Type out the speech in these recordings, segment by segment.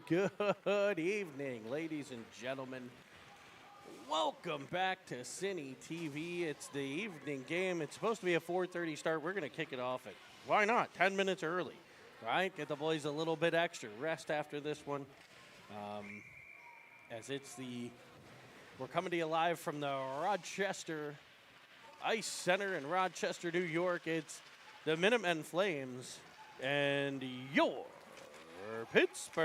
Good evening, ladies and gentlemen. Welcome back to Cine TV. It's the evening game. It's supposed to be a 4:30 start. We're going to kick it off at, why not, 10 minutes early, right? Get the boys a little bit extra rest after this one. As we're coming to you live from the Rochester Ice Center in Rochester, New York. It's the Minuteman Flames and your Pittsburgh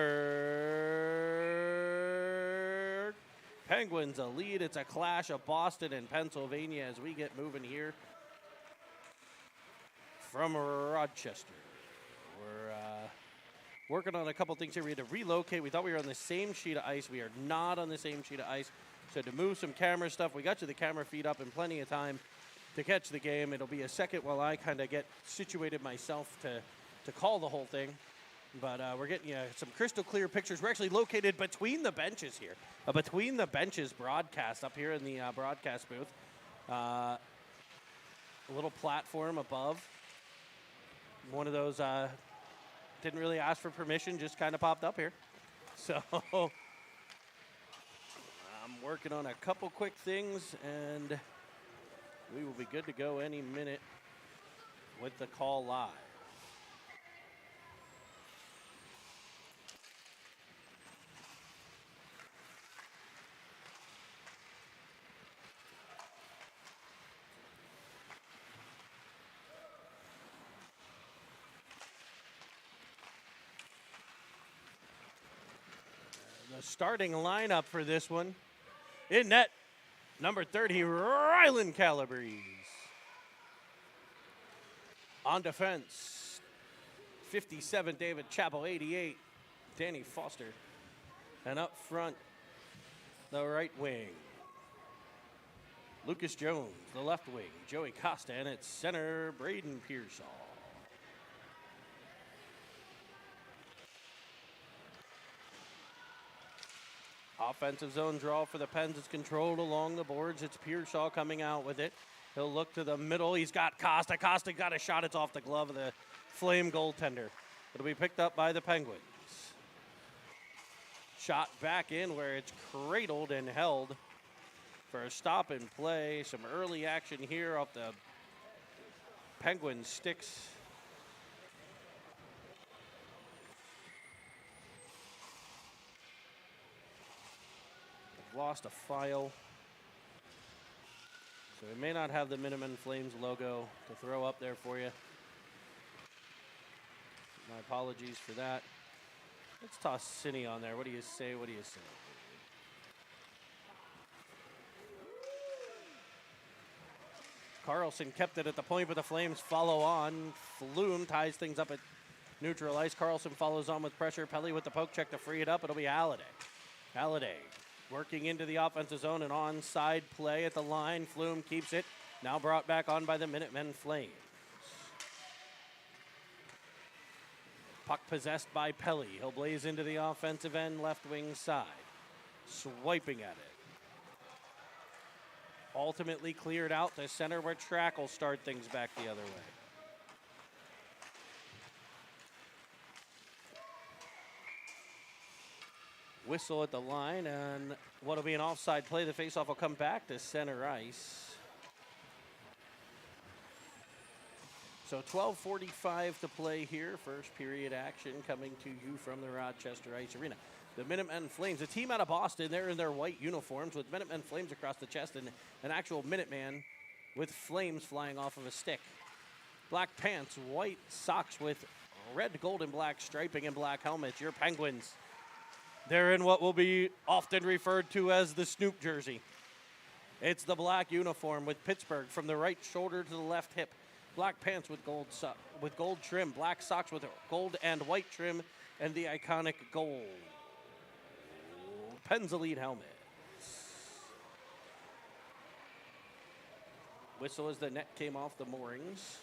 Penguins a lead. It's a clash of Boston and Pennsylvania as we get moving here from Rochester. We're working on a couple things here. We had to relocate. We thought we were on the same sheet of ice. We are not on the same sheet of ice. So to move some camera stuff, we got you the camera feed up in plenty of time to catch the game. It'll be a second while I kind of get situated myself to call the whole thing. But we're getting you some crystal clear pictures. We're actually located between the benches here. A between the benches broadcast up here in the broadcast booth. A little platform above. One of those didn't really ask for permission, just kind of popped up here. So I'm working on a couple quick things, and we will be good to go any minute with the call live. The starting lineup for this one. In net, number 30, Rylan Calabrese. On defense, 57, David Chappell, 88, Danny Foster. And up front, the right wing, Lucas Jones. The left wing, Joey Costa. And at center, Braden Pearsall. Offensive zone draw for the Pens. It's controlled along the boards. It's Pearsall coming out with it. He'll look to the middle. He's got Costa. Costa got a shot. It's off the glove of the Flame goaltender. It'll be picked up by the Penguins. Shot back in where it's cradled and held for a stop and play. Some early action here off the Penguins sticks. Lost a file, so we may not have the Minuteman Flames logo to throw up there for you. My apologies for that. Let's toss Cine on there. What do you say? What do you say? Carlson kept it at the point, but the Flames follow on. Flume ties things up at neutral ice. Carlson follows on with pressure. Pelly with the poke check to free it up. It'll be Halliday. Halliday working into the offensive zone, an onside play at the line. Flume keeps it. Now brought back on by the Minutemen Flames. Puck possessed by Pelly. He'll blaze into the offensive end, left wing side. Swiping at it. Ultimately cleared out to center where Track will start things back the other way. Whistle at the line, and what'll be an offside play. The faceoff will come back to center ice. So 12:45 to play here. First period action coming to you from the Rochester Ice Arena. The Minutemen Flames, a team out of Boston. They're in their white uniforms with Minutemen Flames across the chest and an actual Minuteman with flames flying off of a stick. Black pants, white socks with red, gold, and black striping and black helmets. Your Penguins. They're in what will be often referred to as the Snoop jersey. It's the black uniform with Pittsburgh from the right shoulder to the left hip. Black pants with gold trim. Black socks with gold and white trim, and the iconic gold Pens Elite helmet. Whistle as the net came off the moorings.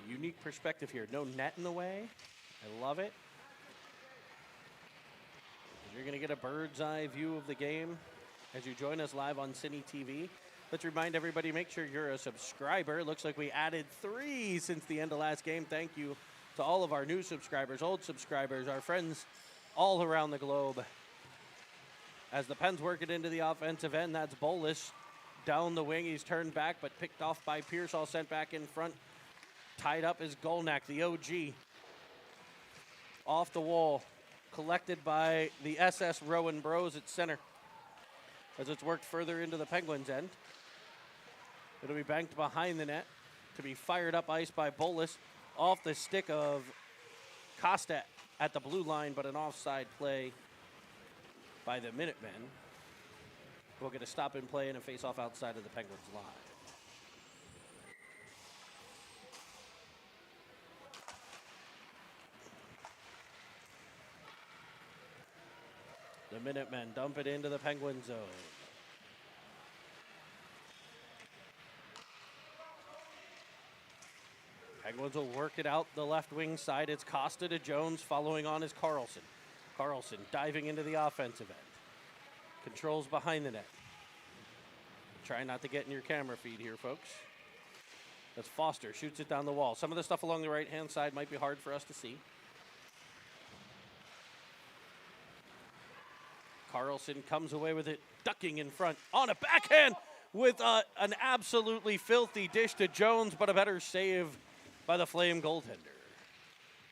Unique perspective here. No net in the way. I love it. You're going to get a bird's eye view of the game as you join us live on Cine TV. Let's remind everybody, make sure you're a subscriber. Looks like we added 3 since the end of last game. Thank you to all of our new subscribers, old subscribers, our friends all around the globe. As the Pens work it into the offensive end, that's Bolus down the wing. He's turned back, but picked off by Pearsall, sent back in front. Tied up is Golnak, the OG. Off the wall, collected by the SS Rowan Bros at center. As it's worked further into the Penguins' end. It'll be banked behind the net to be fired up ice by Bolus. Off the stick of Costa at the blue line, but an offside play by the Minutemen. We'll get a stop and play and a face-off outside of the Penguins' line. The Minutemen dump it into the Penguin zone. Penguins will work it out the left wing side. It's Costa to Jones, following on is Carlson. Carlson diving into the offensive end. Controls behind the net. Try not to get in your camera feed here, folks. That's Foster, shoots it down the wall. Some of the stuff along the right-hand side might be hard for us to see. Carlson comes away with it, ducking in front on a backhand with an absolutely filthy dish to Jones, but a better save by the Flame goaltender.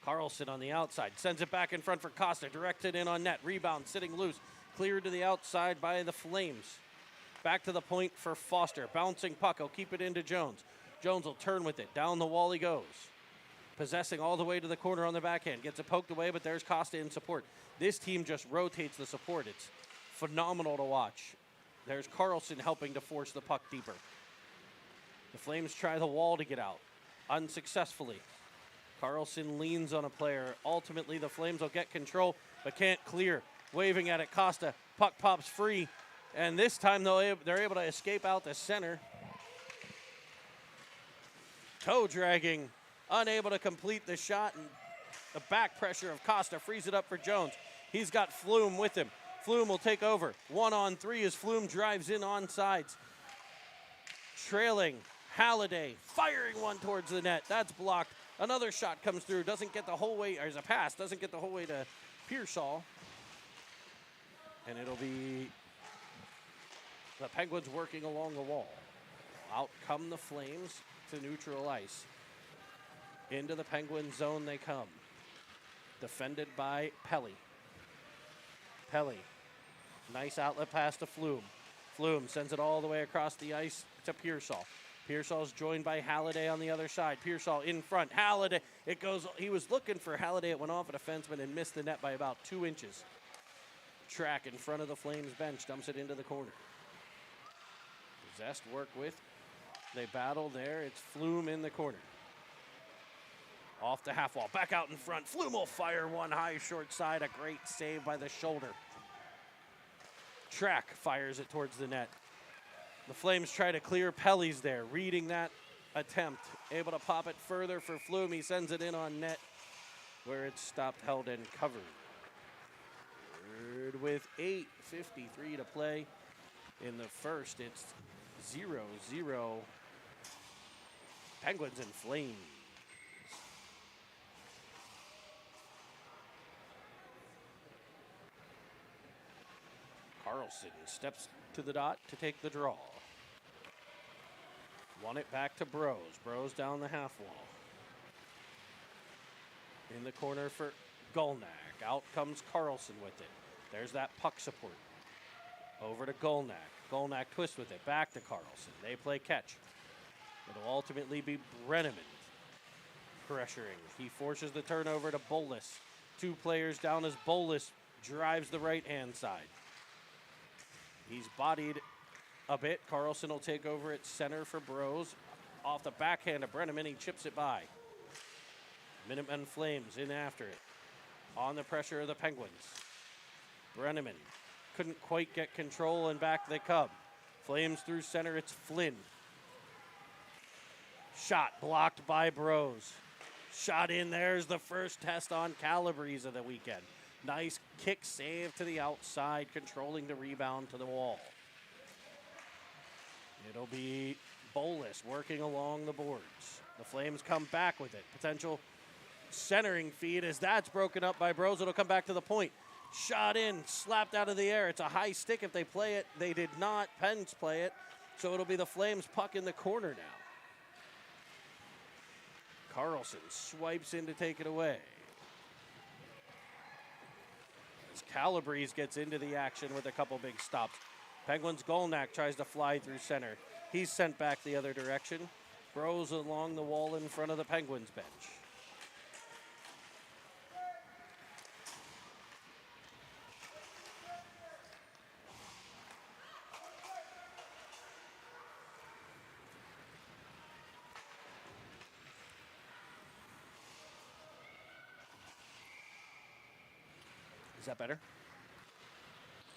Carlson on the outside, sends it back in front for Costa, directed in on net, rebound sitting loose, cleared to the outside by the Flames. Back to the point for Foster, bouncing puck, he'll keep it into Jones. Jones will turn with it, down the wall he goes. Possessing all the way to the corner on the backhand, gets it poked away, but there's Costa in support. This team just rotates the support, it's phenomenal to watch. There's Carlson helping to force the puck deeper. The Flames try the wall to get out, unsuccessfully. Carlson leans on a player. Ultimately, the Flames will get control, but can't clear. Waving at it, Costa. Puck pops free, and this time they're able to escape out the center. Toe dragging, unable to complete the shot, and the back pressure of Costa frees it up for Jones. He's got Flume with him. Flume will take over. 1-on-3 as Flume drives in on sides. Trailing Halliday, firing one towards the net. That's blocked. Another shot comes through, doesn't get the whole way, or there's a pass, doesn't get the whole way to Pearsall. And it'll be the Penguins working along the wall. Out come the Flames to neutral ice. Into the Penguin zone they come. Defended by Pelly. Pelly, nice outlet pass to Flume. Flume sends it all the way across the ice to Pearsall. Pearsall's joined by Halliday on the other side. Pearsall in front. Halliday, it goes, he was looking for Halliday. It went off a defenseman and missed the net by about 2 inches. Track in front of the Flames bench, dumps it into the corner. Zest work with. They battle there. It's Flume in the corner. Off the half wall, back out in front. Flume will fire one high, short side. A great save by the shoulder. Track fires it towards the net. The Flames try to clear. Pelly's there, reading that attempt. Able to pop it further for Flume. He sends it in on net where it's stopped, held, and covered. With 8:53 to play in the first, it's 0-0. Penguins and Flames. Carlson steps to the dot to take the draw. Won it back to Bros. Bros down the half wall. In the corner for Golnak. Out comes Carlson with it. There's that puck support. Over to Golnak. Golnak twists with it. Back to Carlson. They play catch. It'll ultimately be Brenneman pressuring. He forces the turnover to Bolus. 2 players down as Bolus drives the right-hand side. He's bodied a bit. Carlson will take over at center for Bros. Off the backhand of Brenneman, he chips it by. Minutemen Flames in after it. On the pressure of the Penguins. Brenneman couldn't quite get control, and back they come. Flames through center, it's Flynn. Shot blocked by Bros. Shot in, there's the first test on Calabrese of the weekend. Nice kick save to the outside, controlling the rebound to the wall. It'll be Bolus working along the boards. The Flames come back with it. Potential centering feed as that's broken up by Bros. It'll come back to the point. Shot in, slapped out of the air. It's a high stick if they play it. They did not. Pens play it. So it'll be the Flames puck in the corner now. Carlson swipes in to take it away. As Calabrese gets into the action with a couple big stops. Penguins' Golnak tries to fly through center. He's sent back the other direction. Bros along the wall in front of the Penguins bench. Is that better?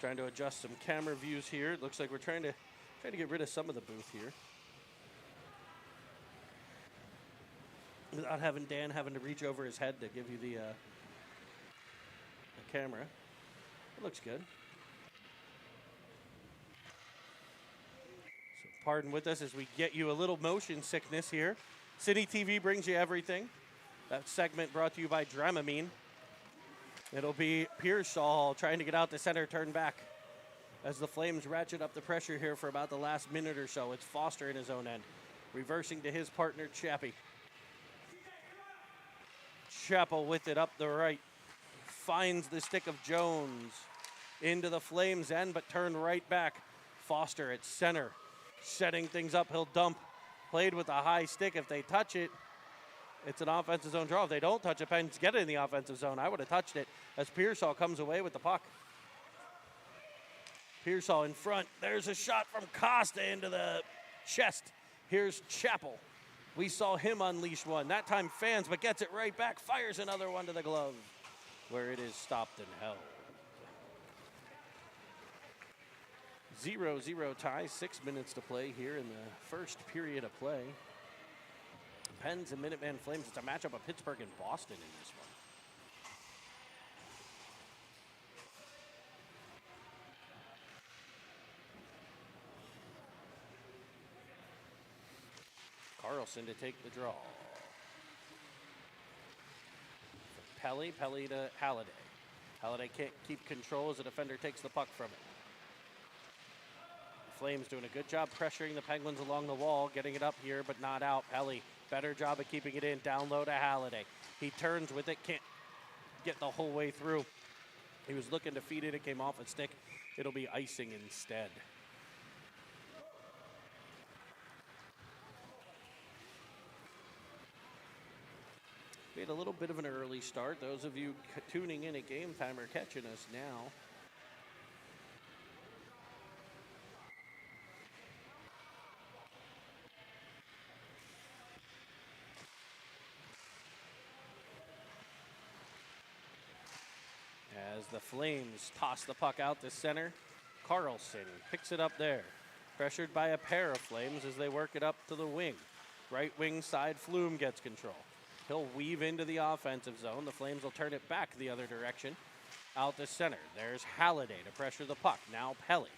Trying to adjust some camera views here. It looks like we're trying to get rid of some of the booth here. Without having Dan having to reach over his head to give you the camera. It looks good. So pardon with us as we get you a little motion sickness here. City TV brings you everything. That segment brought to you by Dramamine. It'll be Pearsall trying to get out the center, turn back. As the Flames ratchet up the pressure here for about the last minute or so. It's Foster in his own end. Reversing to his partner, Chappie. Chappell with it up the right. Finds the stick of Jones into the Flames' end, but turned right back. Foster at center. Setting things up, he'll dump. Played with a high stick. If they touch it, it's an offensive zone draw. If they don't touch it, Pens get it in the offensive zone. I would have touched it as Pearsall comes away with the puck. Pearsall in front. There's a shot from Costa into the chest. Here's Chappell. We saw him unleash one. That time fans, but gets it right back. Fires another one to the glove where it is stopped and held. 0-0 tie. 6 minutes to play here in the first period of play. Pens and Minuteman Flames. It's a matchup of Pittsburgh and Boston in this one. Carlson to take the draw. Pelly to Halliday. Halliday can't keep control as the defender takes the puck from it. The Flames doing a good job pressuring the Penguins along the wall, getting it up here but not out. Pelly, better job of keeping it in. Down low to Halliday. He turns with it, can't get the whole way through. He was looking to feed it, it came off a stick. It'll be icing instead. We had a little bit of an early start. Those of you tuning in at game time are catching us now. As the Flames toss the puck out to center, Carlson picks it up there. Pressured by a pair of Flames as they work it up to the wing. Right wing side, Flume gets control. He'll weave into the offensive zone. The Flames will turn it back the other direction. Out to center. There's Halliday to pressure the puck. Now Pelly.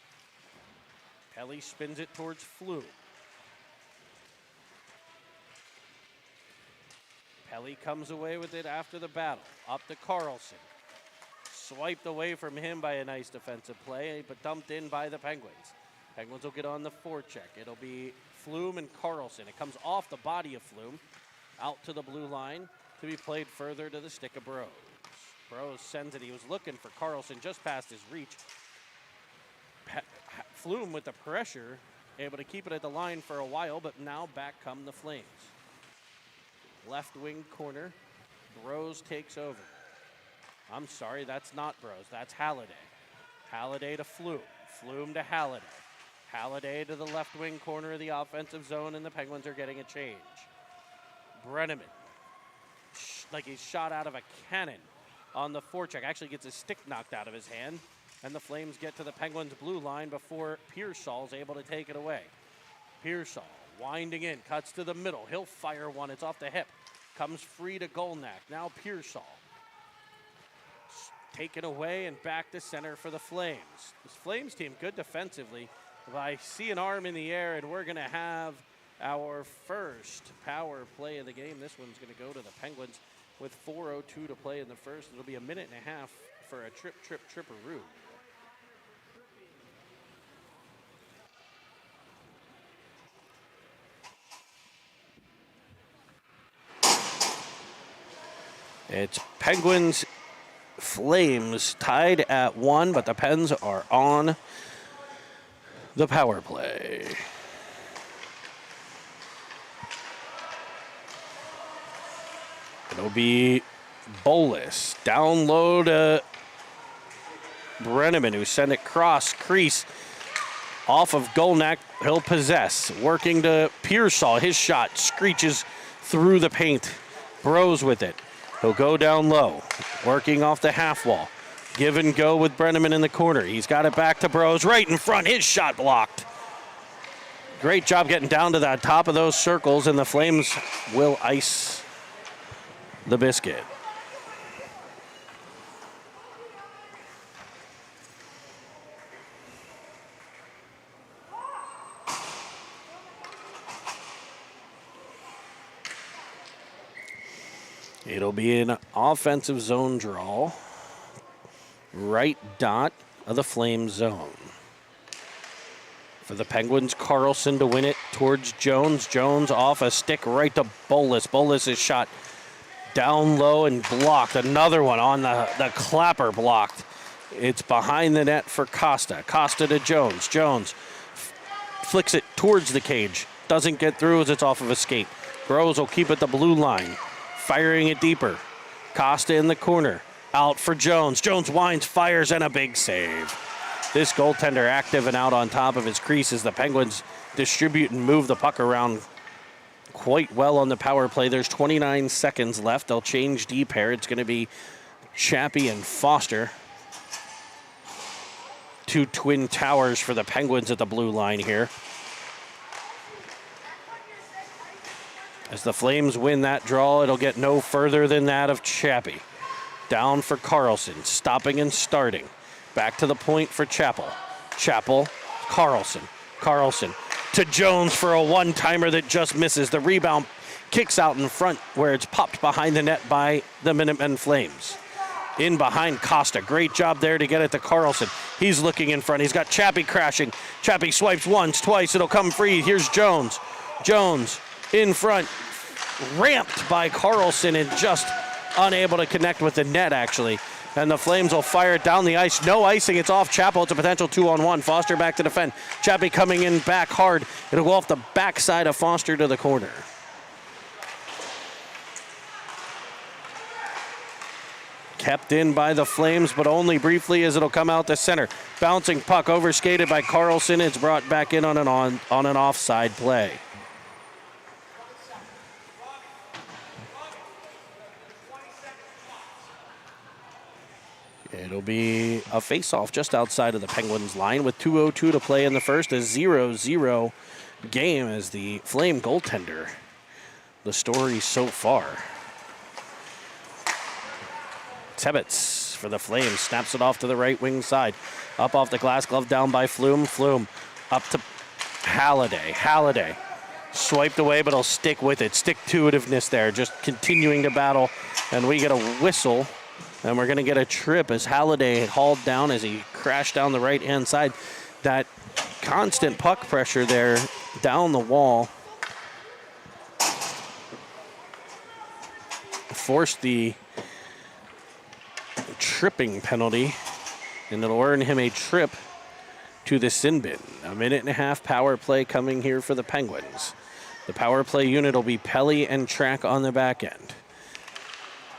Pelly spins it towards Flume. Pelly comes away with it after the battle. Up to Carlson. Swiped away from him by a nice defensive play, but dumped in by the Penguins. Penguins will get on the forecheck. It'll be Flume and Carlson. It comes off the body of Flume. Out to the blue line to be played further to the stick of Bros. Bros sends it. He was looking for Carlson just past his reach. Flume with the pressure, able to keep it at the line for a while, but now back come the Flames. Left wing corner, Bros takes over. I'm sorry, that's not Bros, that's Halliday. Halliday to Flume, Flume to Halliday. Halliday to the left wing corner of the offensive zone, and the Penguins are getting a change. Brenneman, like he's shot out of a cannon on the forecheck. Actually gets his stick knocked out of his hand. And the Flames get to the Penguins' blue line before Pearsall's able to take it away. Pearsall winding in, cuts to the middle. He'll fire one. It's off the hip. Comes free to Golnak. Now Pearsall. Taken away and back to center for the Flames. This Flames team, good defensively. I see an arm in the air, and we're going to have our first power play of the game. This one's going to go to the Penguins with 4:02 to play in the first. It'll be a minute and a half for a tripperoo. It's Penguins Flames tied at 1, but the Pens are on the power play. It'll be Bolus. Down low to Brenneman, who sent it cross crease off of Golnack. He'll possess. Working to Pearsall. His shot screeches through the paint. Bros with it. He'll go down low. Working off the half wall. Give and go with Brenneman in the corner. He's got it back to Bros right in front. His shot blocked. Great job getting down to the top of those circles, and the Flames will ice the biscuit. It'll be an offensive zone draw. Right dot of the Flame zone. For the Penguins, Carlson to win it towards Jones. Jones off a stick right to Bolus. Bolus' shot down low and blocked. Another one on the clapper blocked. It's behind the net for Costa. Costa to Jones. Jones flicks it towards the cage. Doesn't get through as it's off of a skate. Bros will keep it the blue line. Firing it deeper. Costa in the corner. Out for Jones. Jones winds, fires, and a big save. This goaltender active and out on top of his crease as the Penguins distribute and move the puck around quite well on the power play. There's 29 seconds left. They'll change D pair. It's going to be Chappie and Foster. Two twin towers for the Penguins at the blue line here. As the Flames win that draw, it'll get no further than that of Chappie. Down for Carlson, stopping and starting. Back to the point for Chappell. Chappell, Carlson. Carlson to Jones for a one-timer that just misses. The rebound kicks out in front where it's popped behind the net by the Minutemen Flames. In behind Costa. Great job there to get it to Carlson. He's looking in front. He's got Chappie crashing. Chappie swipes once, twice. It'll come free. Here's Jones. Jones in front. Ramped by Carlson and just unable to connect with the net, actually. And the Flames will fire it down the ice. No icing. It's off Chappell. It's a potential 2-on-1. Foster back to defend. Chappie coming in back hard. It'll go off the backside of Foster to the corner. Kept in by the Flames, but only briefly as it'll come out to center. Bouncing puck overskated by Carlson. It's brought back in on an offside play. It'll be a face-off just outside of the Penguins line with 2:02 to play in the first. A 0-0 game as the Flame goaltender. The story so far. Tebbets for the Flames. Snaps it off to the right wing side. Up off the glass glove, down by Flume. Flume up to Halliday. Halliday swiped away, but he'll stick with it. Stick-to-itiveness there, just continuing to battle. And we get a whistle. And we're going to get a trip as Halliday hauled down as he crashed down the right-hand side. That constant puck pressure there down the wall forced the tripping penalty, and it'll earn him a trip to the sin bin. A minute and a half power play coming here for the Penguins. The power play unit will be Pelly and Track on the back end.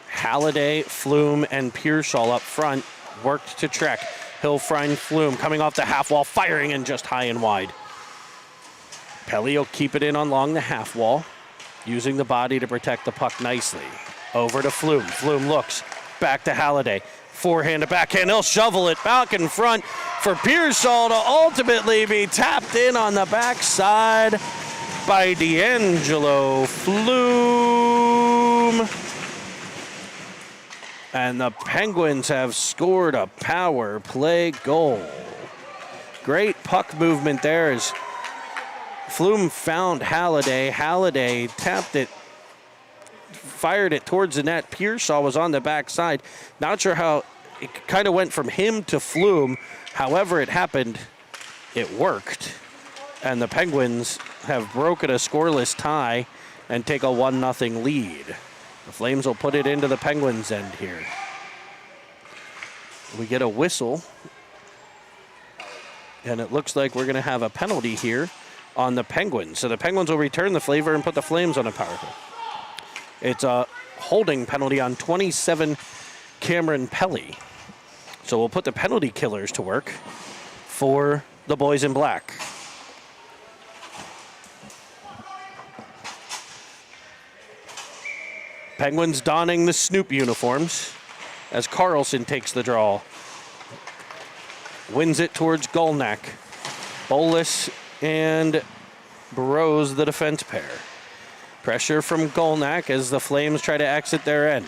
Halliday, Flume, and Pearsall up front. Worked to Trek. He'll find Flume coming off the half wall, firing in just high and wide. Pelly will keep it in along the half wall, using the body to protect the puck nicely. Over to Flume. Flume looks back to Halliday. Forehand to backhand. He'll shovel it back in front for Pearsall to ultimately be tapped in on the backside by D'Angelo Flume. And the Penguins have scored a power play goal. Great puck movement there as Flume found Halliday. Halliday tapped it, fired it towards the net. Pearsall was on the backside. Not sure how it kind of went from him to Flume. However it happened, it worked. And the Penguins have broken a scoreless tie and take a 1-0 lead. The Flames will put it into the Penguins' end here. We get a whistle. And it looks like we're going to have a penalty here on the Penguins. So the Penguins will return the flavor and put the Flames on a power play. It's a holding penalty on 27 Cameron Pelly. So we'll put the penalty killers to work for the boys in black. Penguins donning the Snoop uniforms as Carlson takes the draw. Wins it towards Golnack. Bolus and Burrows, the defense pair. Pressure from Golnack as the Flames try to exit their end.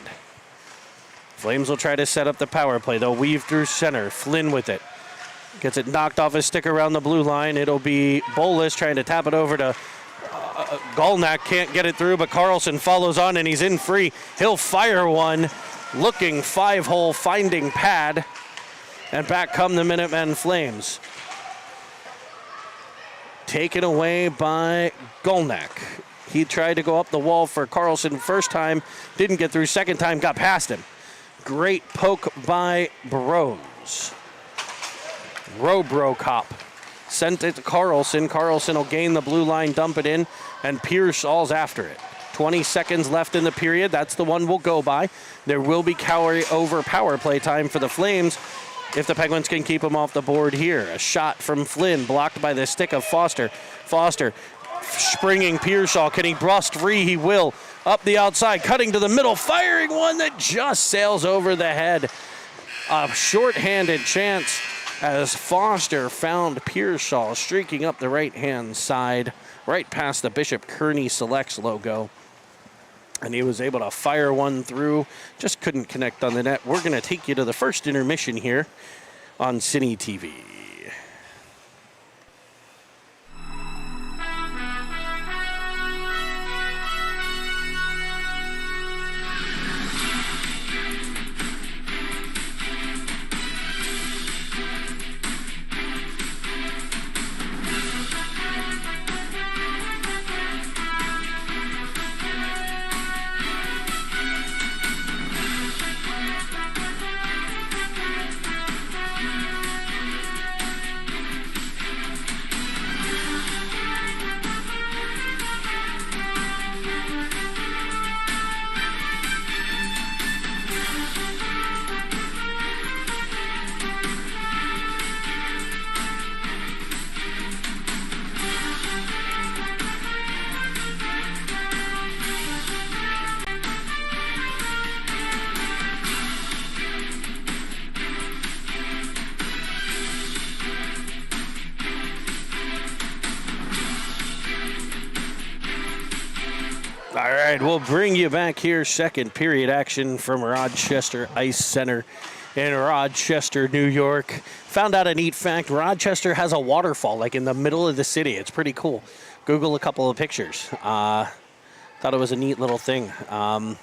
Flames will try to set up the power play. They'll weave through center. Flynn with it. Gets it knocked off his stick around the blue line. It'll be Bolus trying to tap it over to Golnack. Can't get it through, but Carlson follows on and he's in free. He'll fire one. Looking 5-hole, finding pad. And back come the Minutemen Flames. Taken away by Golnack. He tried to go up the wall for Carlson first time. Didn't get through. Second time, got past him. Great poke by Burrows. Robocop sent it to Carlson. Carlson will gain the blue line, dump it in, and Pearsall's after it. 20 seconds left in the period. That's the one we'll go by. There will be carry over power play time for the Flames if the Penguins can keep them off the board here. A shot from Flynn blocked by the stick of Foster. Foster springing Pearsall. Can he bust free? He will. Up the outside, cutting to the middle, firing one that just sails over the head. A shorthanded chance as Foster found Pearsall streaking up the right-hand side, right past the Bishop Kearney Selects logo. And he was able to fire one through, just couldn't connect on the net. We're going to take you to the first intermission here on Cine TV. All right, we'll bring you back here. Second period action from Rochester Ice Center in Rochester, New York. Found out a neat fact. Rochester has a waterfall like in the middle of the city. It's pretty cool. Google a couple of pictures. Thought it was a neat little thing. We're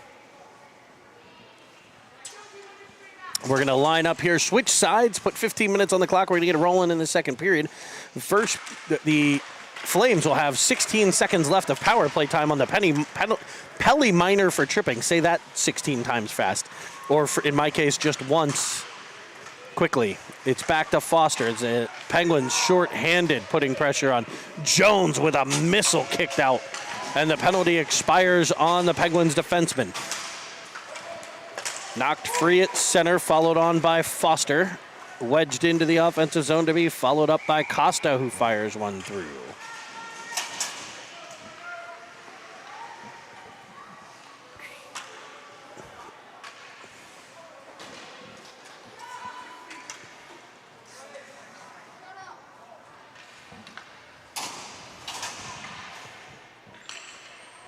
going to line up here, switch sides, put 15 minutes on the clock. We're going to get it rolling in the second period. First, the Flames will have 16 seconds left of power play time on the Pelly minor for tripping. Say that 16 times fast. Or for, in my case, just once quickly. It's back to Foster. It's a Penguins short-handed, putting pressure on Jones with a missile kicked out. And the penalty expires on the Penguins defenseman. Knocked free at center, followed on by Foster. Wedged into the offensive zone to be followed up by Costa, who fires one through.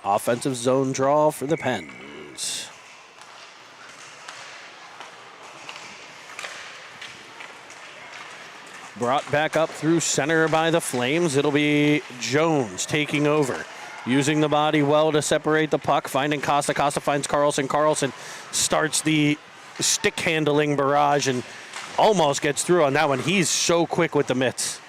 Offensive zone draw for the Pens. Brought back up through center by the Flames. It'll be Jones taking over. Using the body well to separate the puck. Finding Costa. Costa finds Carlson. Carlson starts the stick handling barrage and almost gets through on that one. He's so quick with the mitts.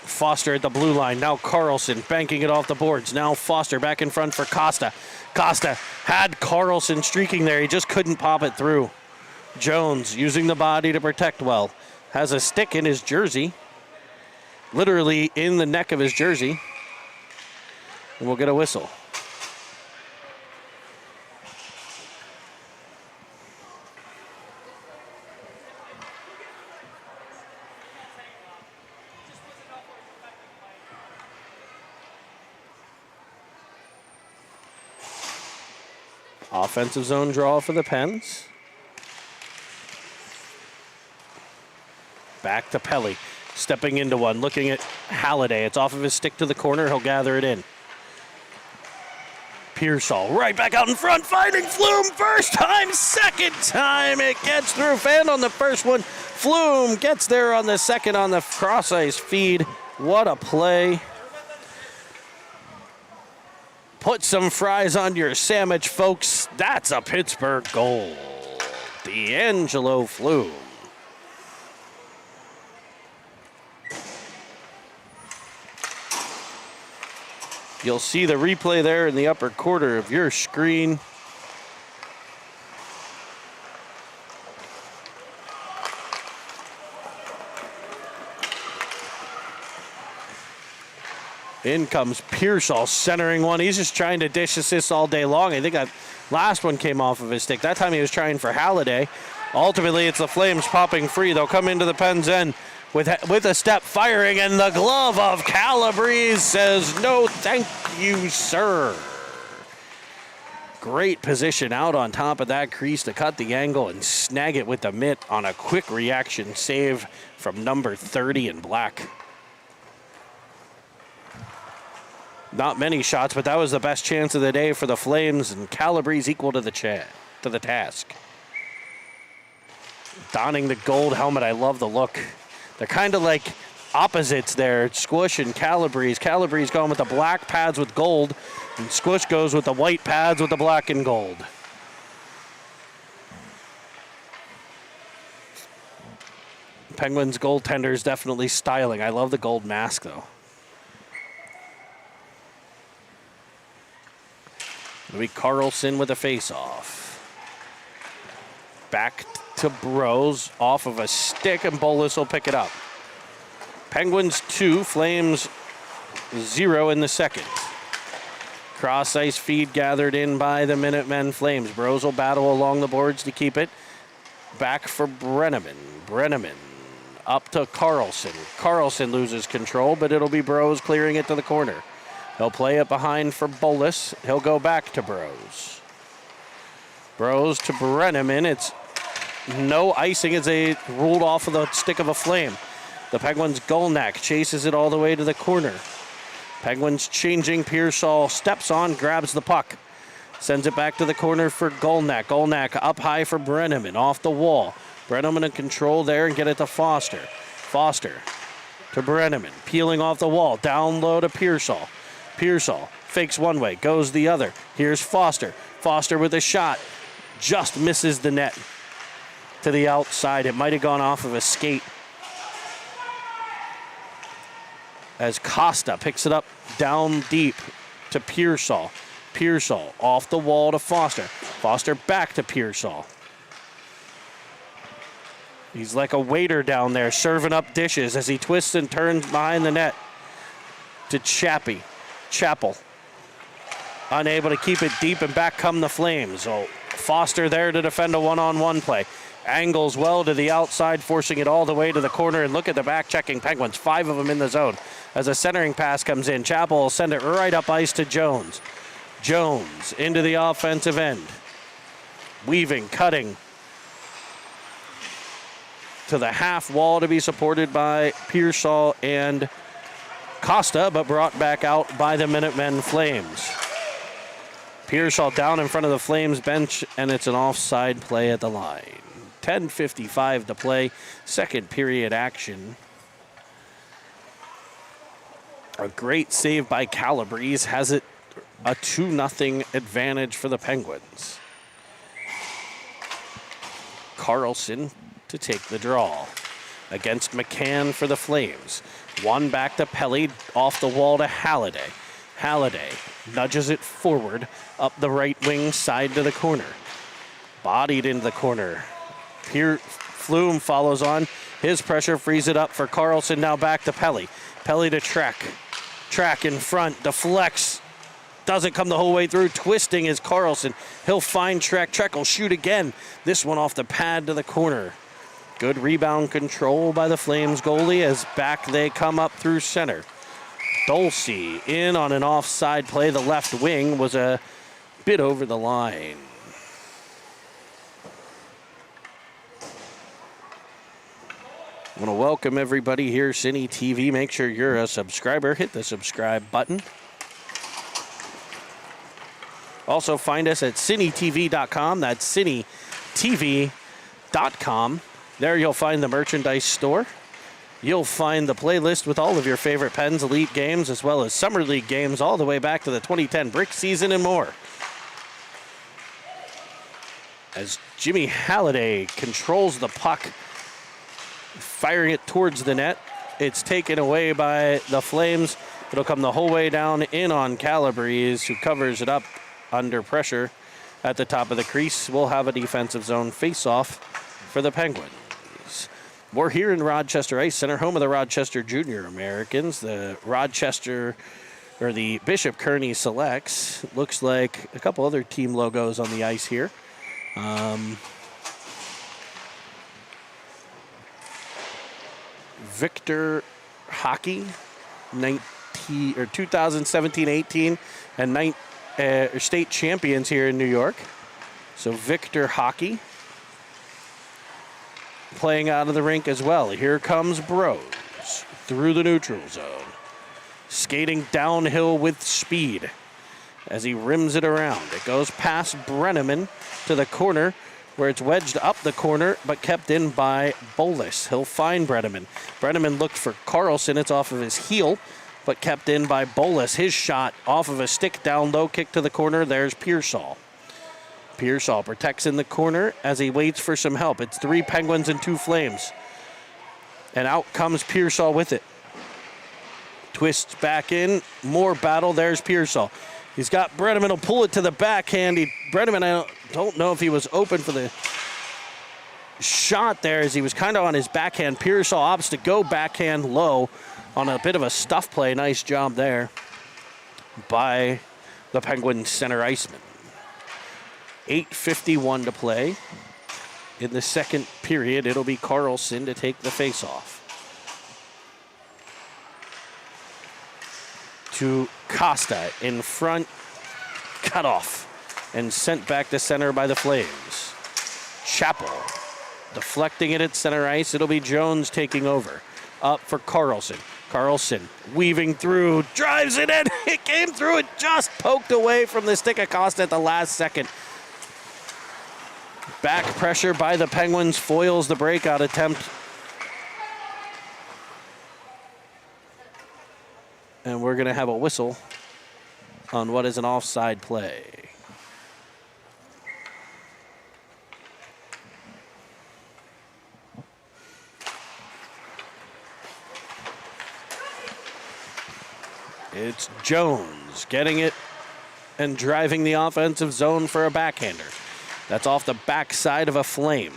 Foster at the blue line. Now Carlson banking it off the boards. Now Foster back in front for Costa. Costa had Carlson streaking there. He just couldn't pop it through. Jones using the body to protect well. Has a stick in his jersey. Literally in the neck of his jersey. And we'll get a whistle. Offensive zone draw for the Pens. Back to Pelly. Stepping into one, looking at Halliday. It's off of his stick to the corner. He'll gather it in. Pearsall right back out in front, finding Flume. First time, second time. It gets through. Fan on the first one. Flume gets there on the second on the cross ice feed. What a play. Put some fries on your sandwich, folks. That's a Pittsburgh goal. D'Angelo Flume. You'll see the replay there in the upper corner of your screen. In comes Pearsall centering one. He's just trying to dish assists all day long. I think that last one came off of his stick. That time he was trying for Halliday. Ultimately, it's the Flames popping free. They'll come into the Pens end with a step firing, and the glove of Calabrese says, no, thank you, sir. Great position out on top of that crease to cut the angle and snag it with the mitt on a quick reaction save from number 30 in black. Not many shots, but that was the best chance of the day for the Flames, and Calabrese equal to the task. Donning the gold helmet, I love the look. They're kind of like opposites there, Squish and Calabrese. Calabrese going with the black pads with gold, and Squish goes with the white pads with the black and gold. Penguins goaltender's definitely styling. I love the gold mask, though. It'll be Carlson with a face-off. Back to Bros off of a stick, and Bolus will pick it up. Penguins 2, Flames 0 in the second. Cross ice feed gathered in by the Minutemen Flames. Bros will battle along the boards to keep it. Back for Brenneman. Brenneman up to Carlson. Carlson loses control, but it'll be Bros clearing it to the corner. He'll play it behind for Bolus. He'll go back to Bros. Bros to Brenneman. It's no icing as they ruled off of the stick of a Flame. The Penguins' Golnack chases it all the way to the corner. Penguins changing. Pearsall steps on, grabs the puck. Sends it back to the corner for Golnack. Golnack up high for Brenneman, off the wall. Brenneman in control there and get it to Foster. Foster to Brenneman, peeling off the wall. Down low to Pearsall. Pearsall fakes one way, goes the other. Here's Foster. Foster with a shot. Just misses the net to the outside. It might have gone off of a skate. As Costa picks it up down deep to Pearsall. Pearsall off the wall to Foster. Foster back to Pearsall. He's like a waiter down there serving up dishes as he twists and turns behind the net to Chappell. Unable to keep it deep, and back come the Flames. So Foster there to defend a one-on-one play. Angles well to the outside, forcing it all the way to the corner. And look at the back-checking Penguins. 5 of them in the zone. As a centering pass comes in, Chappell will send it right up ice to Jones. Jones into the offensive end. Weaving, cutting to the half wall to be supported by Pearsall and Costa, but brought back out by the Minutemen Flames. Pearsall down in front of the Flames bench, and it's an offside play at the line. 10:55 to play, second period action. A great save by Calabrese has it a 2-0 advantage for the Penguins. Carlson to take the draw against McCann for the Flames. One back to Pelly, off the wall to Halliday. Halliday nudges it forward up the right wing side to the corner. Bodied into the corner. Flume follows on. His pressure frees it up for Carlson. Now back to Pelly. Pelly to Trek. Trek in front, deflects. Doesn't come the whole way through. Twisting is Carlson. He'll find Trek. Trek will shoot again. This one off the pad to the corner. Good rebound control by the Flames goalie as back they come up through center. Dulce in on an offside play. The left wing was a bit over the line. I want to welcome everybody here, Cine TV. Make sure you're a subscriber. Hit the subscribe button. Also find us at cinetv.com. That's cinetv.com. There you'll find the merchandise store. You'll find the playlist with all of your favorite Pens Elite games, as well as Summer League games all the way back to the 2010 Brick season and more. As Jimmy Halliday controls the puck, firing it towards the net. It's taken away by the Flames. It'll come the whole way down in on Calabrese, who covers it up under pressure at the top of the crease. We'll have a defensive zone face-off for the Penguins. We're here in Rochester Ice Center, home of the Rochester Junior Americans. The Bishop Kearney Selects. Looks like a couple other team logos on the ice here. Victor Hockey, 2017-18, and state champions here in New York. So Victor Hockey playing out of the rink as well. Here comes Bros through the neutral zone, skating downhill with speed as he rims it around. It goes past Brenneman to the corner, where it's wedged up the corner, but kept in by Bolus. He'll find Brenneman. Brenneman looked for Carlson. It's off of his heel, but kept in by Bolus. His shot off of a stick down low, kick to the corner. There's Pearsall. Pearsall protects in the corner as he waits for some help. It's 3 Penguins and 2 Flames. And out comes Pearsall with it. Twists back in. More battle. There's Pearsall. He's got Brenneman. Will pull it to the backhand. Brenneman, I don't know if he was open for the shot there, as he was kind of on his backhand. Pearsall opts to go backhand low on a bit of a stuff play. Nice job there by the Penguins center iceman. 8:51 to play. In the second period, it'll be Carlson to take the faceoff. To Costa in front, cut off and sent back to center by the Flames. Chappell deflecting it at center ice. It'll be Jones taking over. Up for Carlson. Carlson weaving through, drives it in. It came through, it just poked away from the stick of Costa at the last second. Back pressure by the Penguins foils the breakout attempt. And we're going to have a whistle on what is an offside play. It's Jones getting it and driving the offensive zone for a backhander. That's off the backside of a Flame.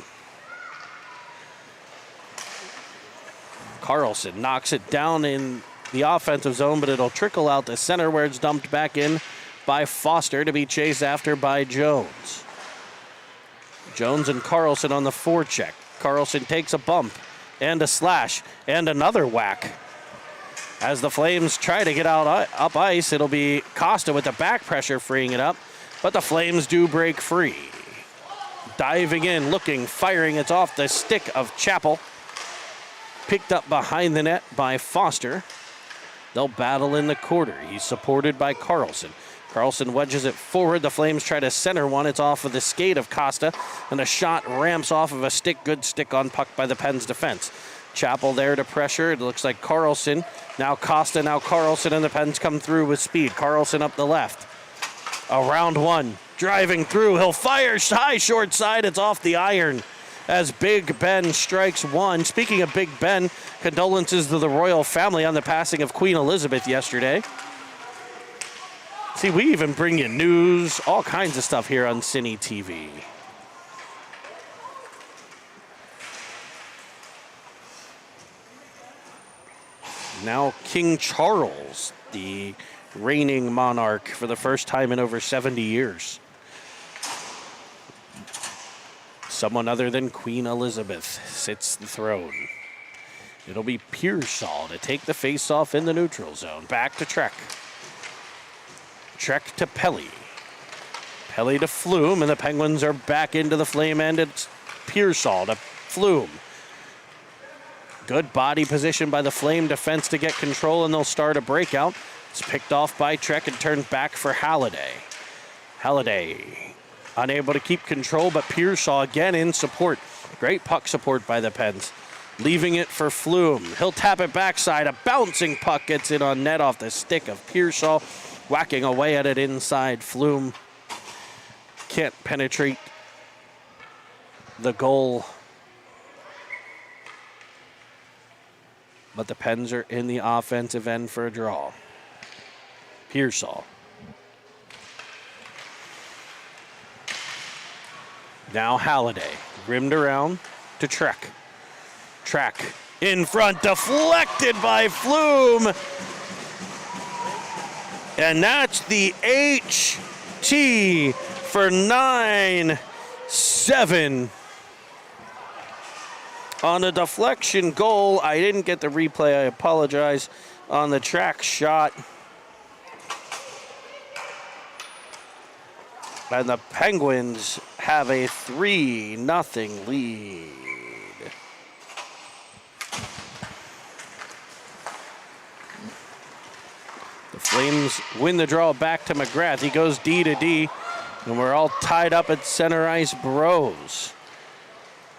Carlson knocks it down in the offensive zone, but it'll trickle out to center, where it's dumped back in by Foster to be chased after by Jones. Jones and Carlson on the forecheck. Carlson takes a bump and a slash and another whack. As the Flames try to get out up ice, it'll be Costa with the back pressure freeing it up, but the Flames do break free. Diving in, looking, firing. It's off the stick of Chappell. Picked up behind the net by Foster. They'll battle in the corner. He's supported by Carlson. Carlson wedges it forward. The Flames try to center one. It's off of the skate of Costa, and the shot ramps off of a stick. Good stick on puck by the Pens defense. Chappell there to pressure. It looks like Carlson. Now Costa, now Carlson, and the Pens come through with speed. Carlson up the left. Around one. Driving through. He'll fire high short side. It's off the iron as Big Ben strikes one. Speaking of Big Ben, condolences to the royal family on the passing of Queen Elizabeth yesterday. See, we even bring you news, all kinds of stuff here on Cine TV. Now King Charles, the reigning monarch for the first time in over 70 years. Someone other than Queen Elizabeth sits the throne. It'll be Pearsall to take the face-off in the neutral zone. Back to Trek. Trek to Pelly. Pelly to Flume, and the Penguins are back into the Flame end. It's Pearsall to Flume. Good body position by the Flame defense to get control, and they'll start a breakout. It's picked off by Trek and turned back for Halliday. Halliday unable to keep control, but Pearsall again in support. Great puck support by the Pens. Leaving it for Flume. He'll tap it backside. A bouncing puck gets in on net off the stick of Pearsall. Whacking away at it inside. Flume can't penetrate the goal. But the Pens are in the offensive end for a draw. Pearsall. Now Halliday. Rimmed around to Trek. Trek in front. Deflected by Flume. And that's the HT for 9-7. On a deflection goal, I didn't get the replay, I apologize, on the track shot. And the Penguins have a 3-0 lead. The Flames win the draw back to McGrath. He goes D to D, and we're all tied up at center ice. Bros.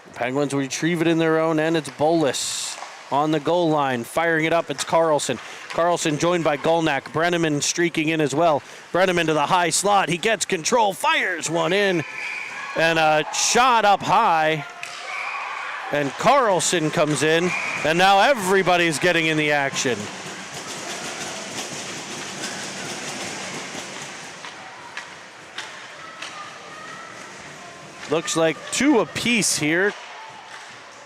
The Penguins retrieve it in their own end. It's Bolus on the goal line, firing it up. It's Carlson. Carlson joined by Golnak. Brenneman streaking in as well. Brenneman to the high slot. He gets control, fires one in, and a shot up high. And Carlson comes in, and now everybody's getting in the action. Looks like two apiece here.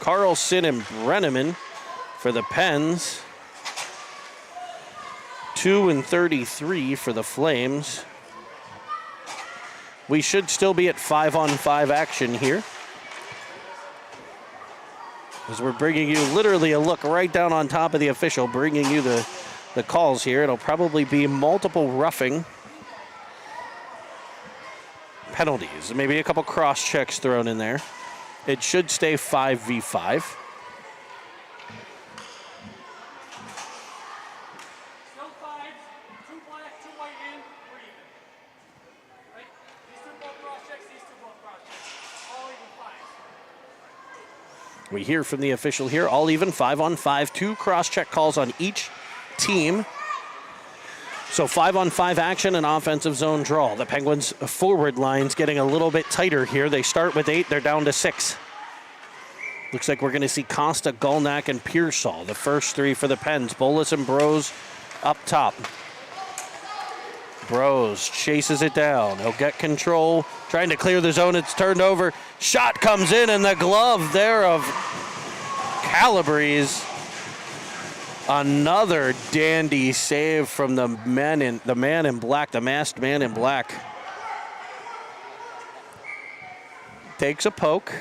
Carlson and Brenneman for the Pens. 2-33 for the Flames. We should still be at 5-on-5 action here, as we're bringing you literally a look right down on top of the official, bringing you the calls here. It'll probably be multiple roughing penalties, maybe a couple cross checks thrown in there. It should stay 5v5. Still five, two black, two white in, we're even. Right? These two both cross checks, these two both cross checks. All even five. We hear from the official here, all even, 5-on-5, 2 cross check calls on each team. So 5-on-5 action and offensive zone draw. The Penguins forward line's getting a little bit tighter here. They start with 8, they're down to 6. Looks like we're going to see Costa, Golnak, and Pearsall, the first 3 for the Pens. Bolus and Bros up top. Bros chases it down. He'll get control, trying to clear the zone. It's turned over. Shot comes in, and the glove there of Calabrese. Another dandy save from the man in black, the masked man in black. Takes a poke.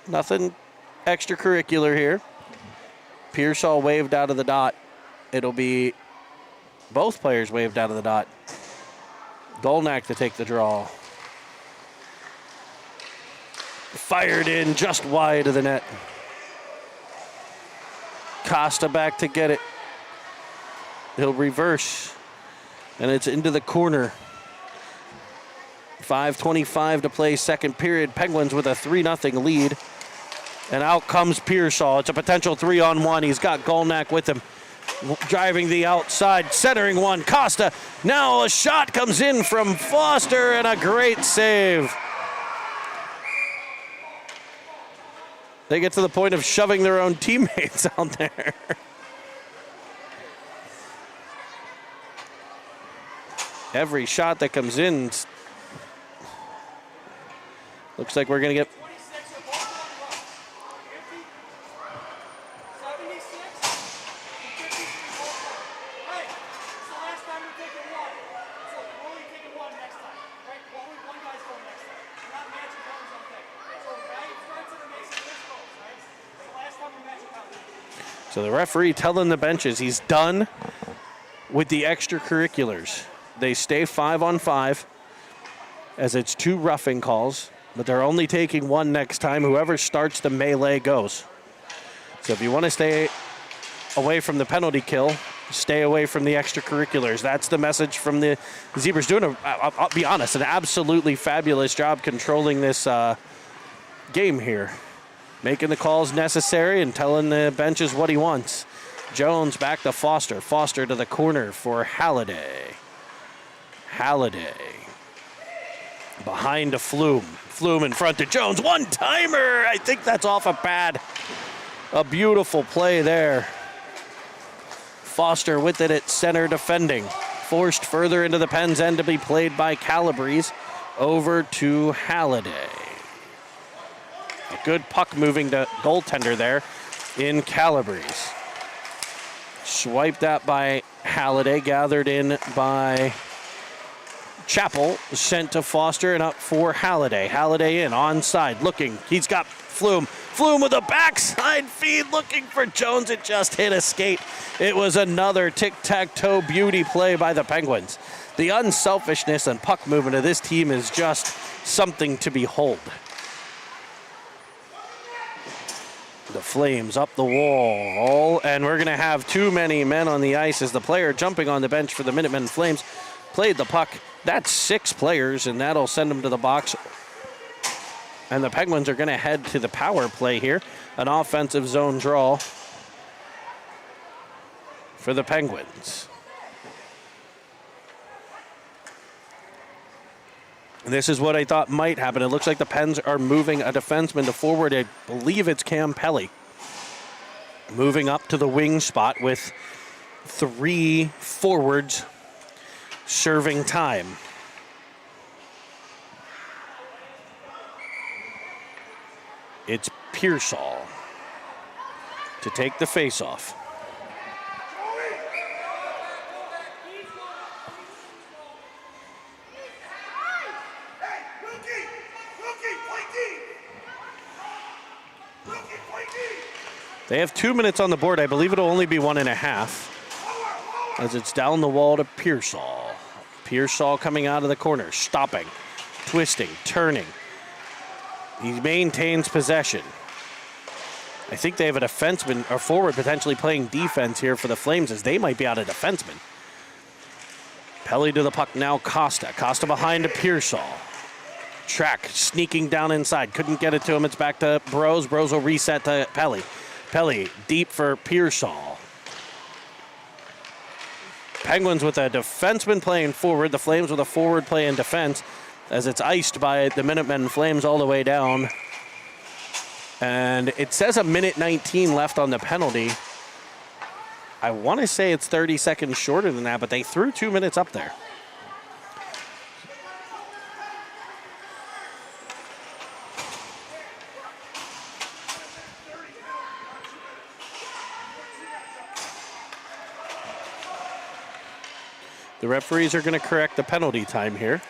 Nothing extracurricular here. Pearsall waved out of the dot. It'll be both players waved out of the dot. Golnak to take the draw. Fired in just wide of the net. Costa back to get it. He'll reverse. And it's into the corner. 5:25 to play, second period. Penguins with a 3-0 lead. And out comes Pearsall. It's a potential 3-on-1. He's got Golnack with him. Driving the outside, centering one. Costa. Now a shot comes in from Foster and a great save. They get to the point of shoving their own teammates out there. Every shot that comes in looks like we're going to get. 26 are both on the run. 50, 76, and 53 both on. Hey, it's the last time we're taking one. So we're only taking one next time. Right? Only one guy's going next time. We're not matching guns on thing. So the guy who starts it and makes it this goes, right? It's the last time we're matching guns. So the referee telling the benches he's done with the extracurriculars. They stay 5-on-5 as it's 2 roughing calls, but they're only taking one next time. Whoever starts the melee goes. So if you want to stay away from the penalty kill, stay away from the extracurriculars. That's the message from the Zebras. Doing, I'll be honest, an absolutely fabulous job controlling this game here. Making the calls necessary and telling the benches what he wants. Jones back to Foster. Foster to the corner for Halliday. Halliday behind to Flume. Flume in front to Jones. One-timer. I think that's off a pad. A beautiful play there. Foster with it at center defending. Forced further into the Pens end to be played by Calabrese. Over to Halliday. A good puck moving to goaltender there in Calabrese. Swiped that by Halliday. Gathered in by Chappell, sent to Foster and up for Halliday. Halliday in, onside, looking. He's got Flume. Flume with a backside feed, looking for Jones. It just hit a skate. It was another tic-tac-toe beauty play by the Penguins. The unselfishness and puck movement of this team is just something to behold. The Flames up the wall, and we're going to have too many men on the ice as the player jumping on the bench for the Minutemen Flames played the puck. That's 6 players, and that'll send them to the box. And the Penguins are going to head to the power play here. An offensive zone draw for the Penguins. And this is what I thought might happen. It looks like the Pens are moving a defenseman to forward. I believe it's Cam Pelly. Moving up to the wing spot with 3 forwards serving time. It's Pearsall to take the faceoff. They have 2 minutes on the board. I believe it'll only be 1.5 as it's down the wall to Pearsall. Pearsall coming out of the corner, stopping, twisting, turning. He maintains possession. I think they have a defenseman or forward potentially playing defense here for the Flames as they might be out of defenseman. Pelly to the puck now, Costa. Costa behind to Pearsall. Track sneaking down inside. Couldn't get it to him. It's back to Bros. Bros will reset to Pelly. Pelly deep for Pearsall. Penguins with a defenseman playing forward. The Flames with a forward playing defense as it's iced by the Minutemen Flames all the way down. And it says 1:19 left on the penalty. I want to say it's 30 seconds shorter than that, but they threw 2 minutes up there. The referees are going to correct the penalty time here.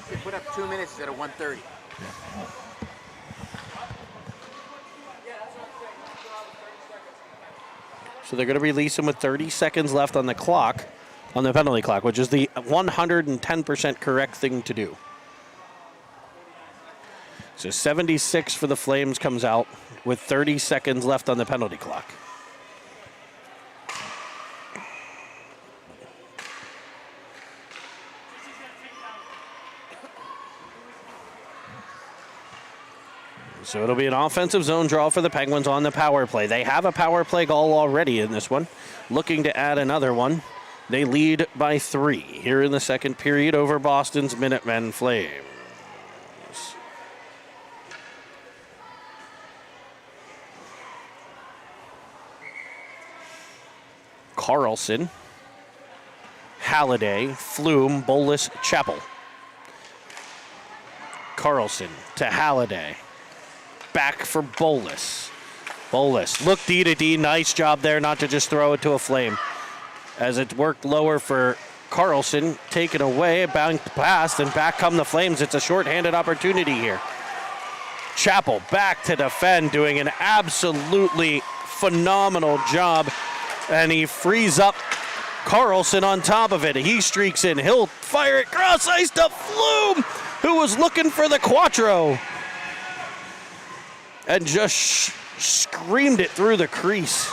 They put up 2 minutes instead of 1:30. So they're going to release him with 30 seconds left on the clock, on the penalty clock, which is the 110% correct thing to do. So 76 for the Flames comes out with 30 seconds left on the penalty clock. So it'll be an offensive zone draw for the Penguins on the power play. They have a power play goal already in this one, looking to add another one. They lead by 3 here in the second period over Boston's Minutemen Flames. Carlson, Halliday, Flume, Bolus, Chappell. Carlson to Halliday. Back for Bolus. Bolus, look D to D. Nice job there not to just throw it to a Flame. As it worked lower for Carlson, taken away, bounced past, and back come the Flames. It's a shorthanded opportunity here. Chappell back to defend, doing an absolutely phenomenal job. And he frees up Carlson on top of it. He streaks in. He'll fire it cross ice to Flume, who was looking for the Quattro. And just screamed it through the crease.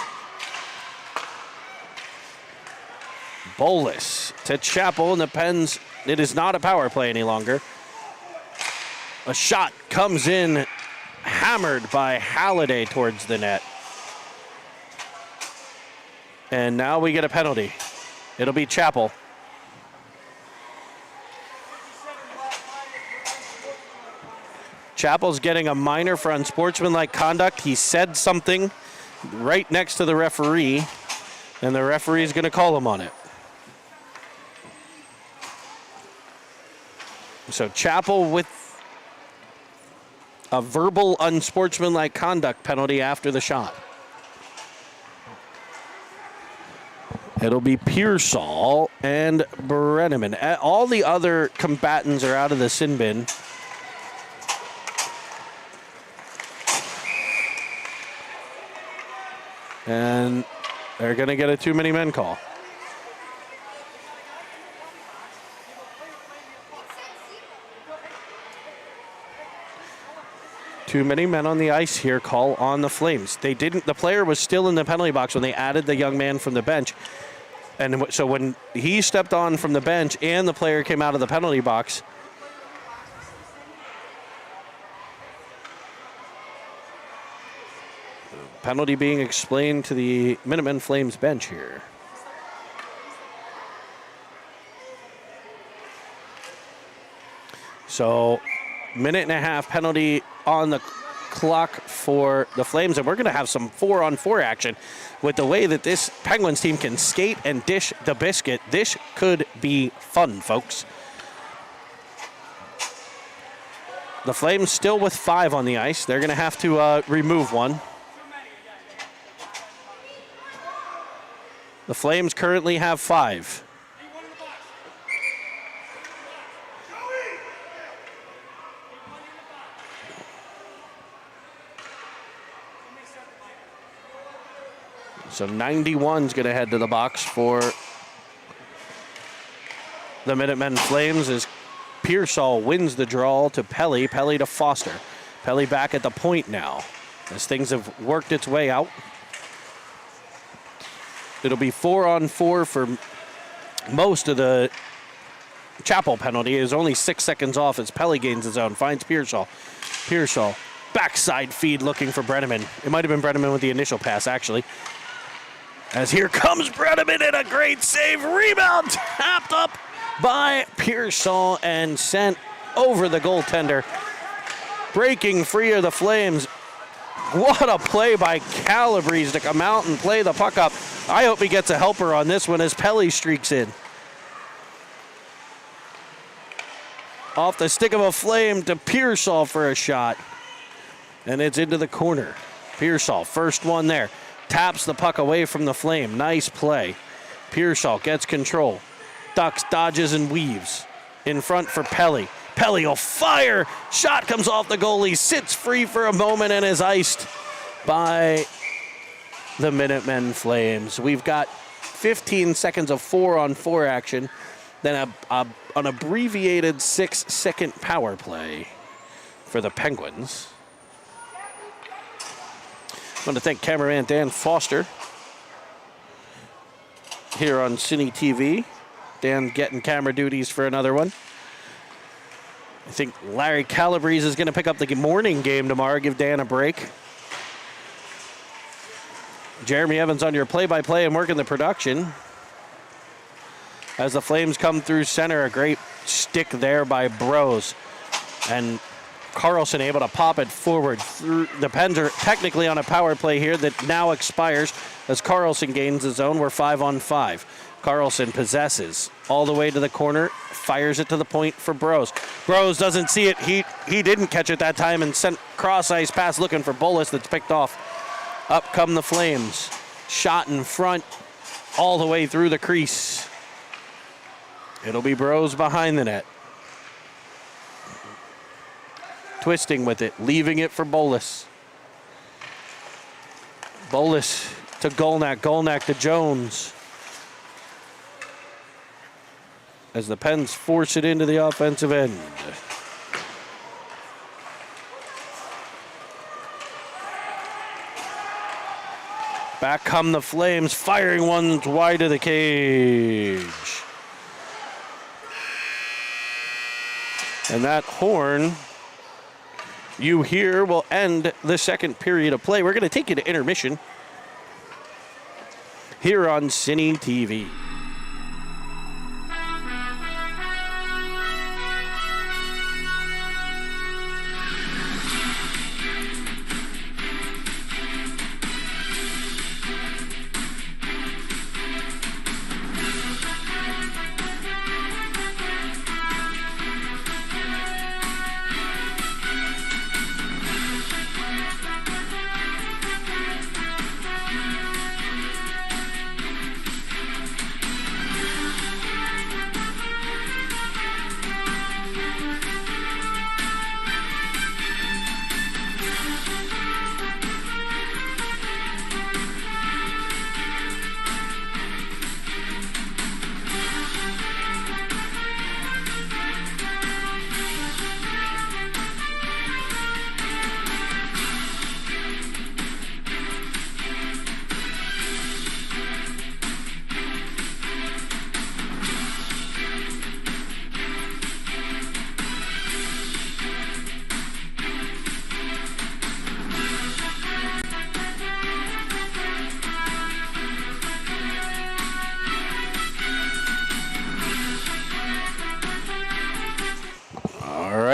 Bolus to Chappell, and the Pens, it is not a power play any longer. A shot comes in, hammered by Halliday towards the net. And now we get a penalty. It'll be Chappell. Chappell's getting a minor for unsportsmanlike conduct. He said something right next to the referee, and the referee is going to call him on it. So Chappell with a verbal unsportsmanlike conduct penalty after the shot. It'll be Pearsall and Brenneman. All the other combatants are out of the sin bin. And they're going to get a too many men call. Too many men on the ice here call on the Flames. They didn't, the player was still in the penalty box when they added the young man from the bench. And so when he stepped on from the bench and the player came out of the penalty box, penalty being explained to the Minutemen Flames bench here. So, minute and a half penalty on the clock for the Flames, and we're going to have some 4-on-4 action with the way that this Penguins team can skate and dish the biscuit. This could be fun, folks. The Flames still with 5 on the ice. They're going to have to remove one. The Flames currently have 5. So 91's going to head to the box for the Minutemen Flames as Pearsall wins the draw to Pelly. Pelly to Foster. Pelly back at the point now as things have worked its way out. It'll be 4-on-4 for most of the Chappell penalty. Is only 6 seconds off as Pelly gains his own. Finds Pearsall. Pearsall, backside feed looking for Brenneman. It might have been Brenneman with the initial pass, actually. As here comes Brenneman in a great save. Rebound tapped up by Pearsall and sent over the goaltender. Breaking free of the Flames. What a play by Calabrese to come out and play the puck up. I hope he gets a helper on this one as Pelly streaks in. Off the stick of a Flame to Pearsall for a shot. And it's into the corner. Pearsall, first one there. Taps the puck away from the Flame. Nice play. Pearsall gets control. Ducks, dodges, and weaves. In front for Pelly. Pelly will fire. Shot comes off the goalie. Sits free for a moment and is iced by the Minutemen Flames. We've got 15 seconds of 4-on-4 action. Then an abbreviated 6-second power play for the Penguins. I want to thank cameraman Dan Foster here on Cine TV. Dan getting camera duties for another one. I think Larry Calabrese is going to pick up the morning game tomorrow, give Dan a break. Jeremy Evans on your play-by-play and working the production. As the Flames come through center, a great stick there by Bros. And Carlson able to pop it forward. The Pens are technically on a power play here that now expires as Carlson gains his own. We're 5-on-5. Carlson possesses all the way to the corner, fires it to the point for Bros. Bros doesn't see it. He didn't catch it that time and sent cross-ice pass looking for Bolus that's picked off. Up come the Flames. Shot in front all the way through the crease. It'll be Bros behind the net. Twisting with it, leaving it for Bolus. Bolus to Golnak, Golnak to Jones. As the Pens force it into the offensive end. Back come the Flames, firing one wide of the cage. And that horn you hear will end the second period of play. We're going to take you to intermission here on Cine TV.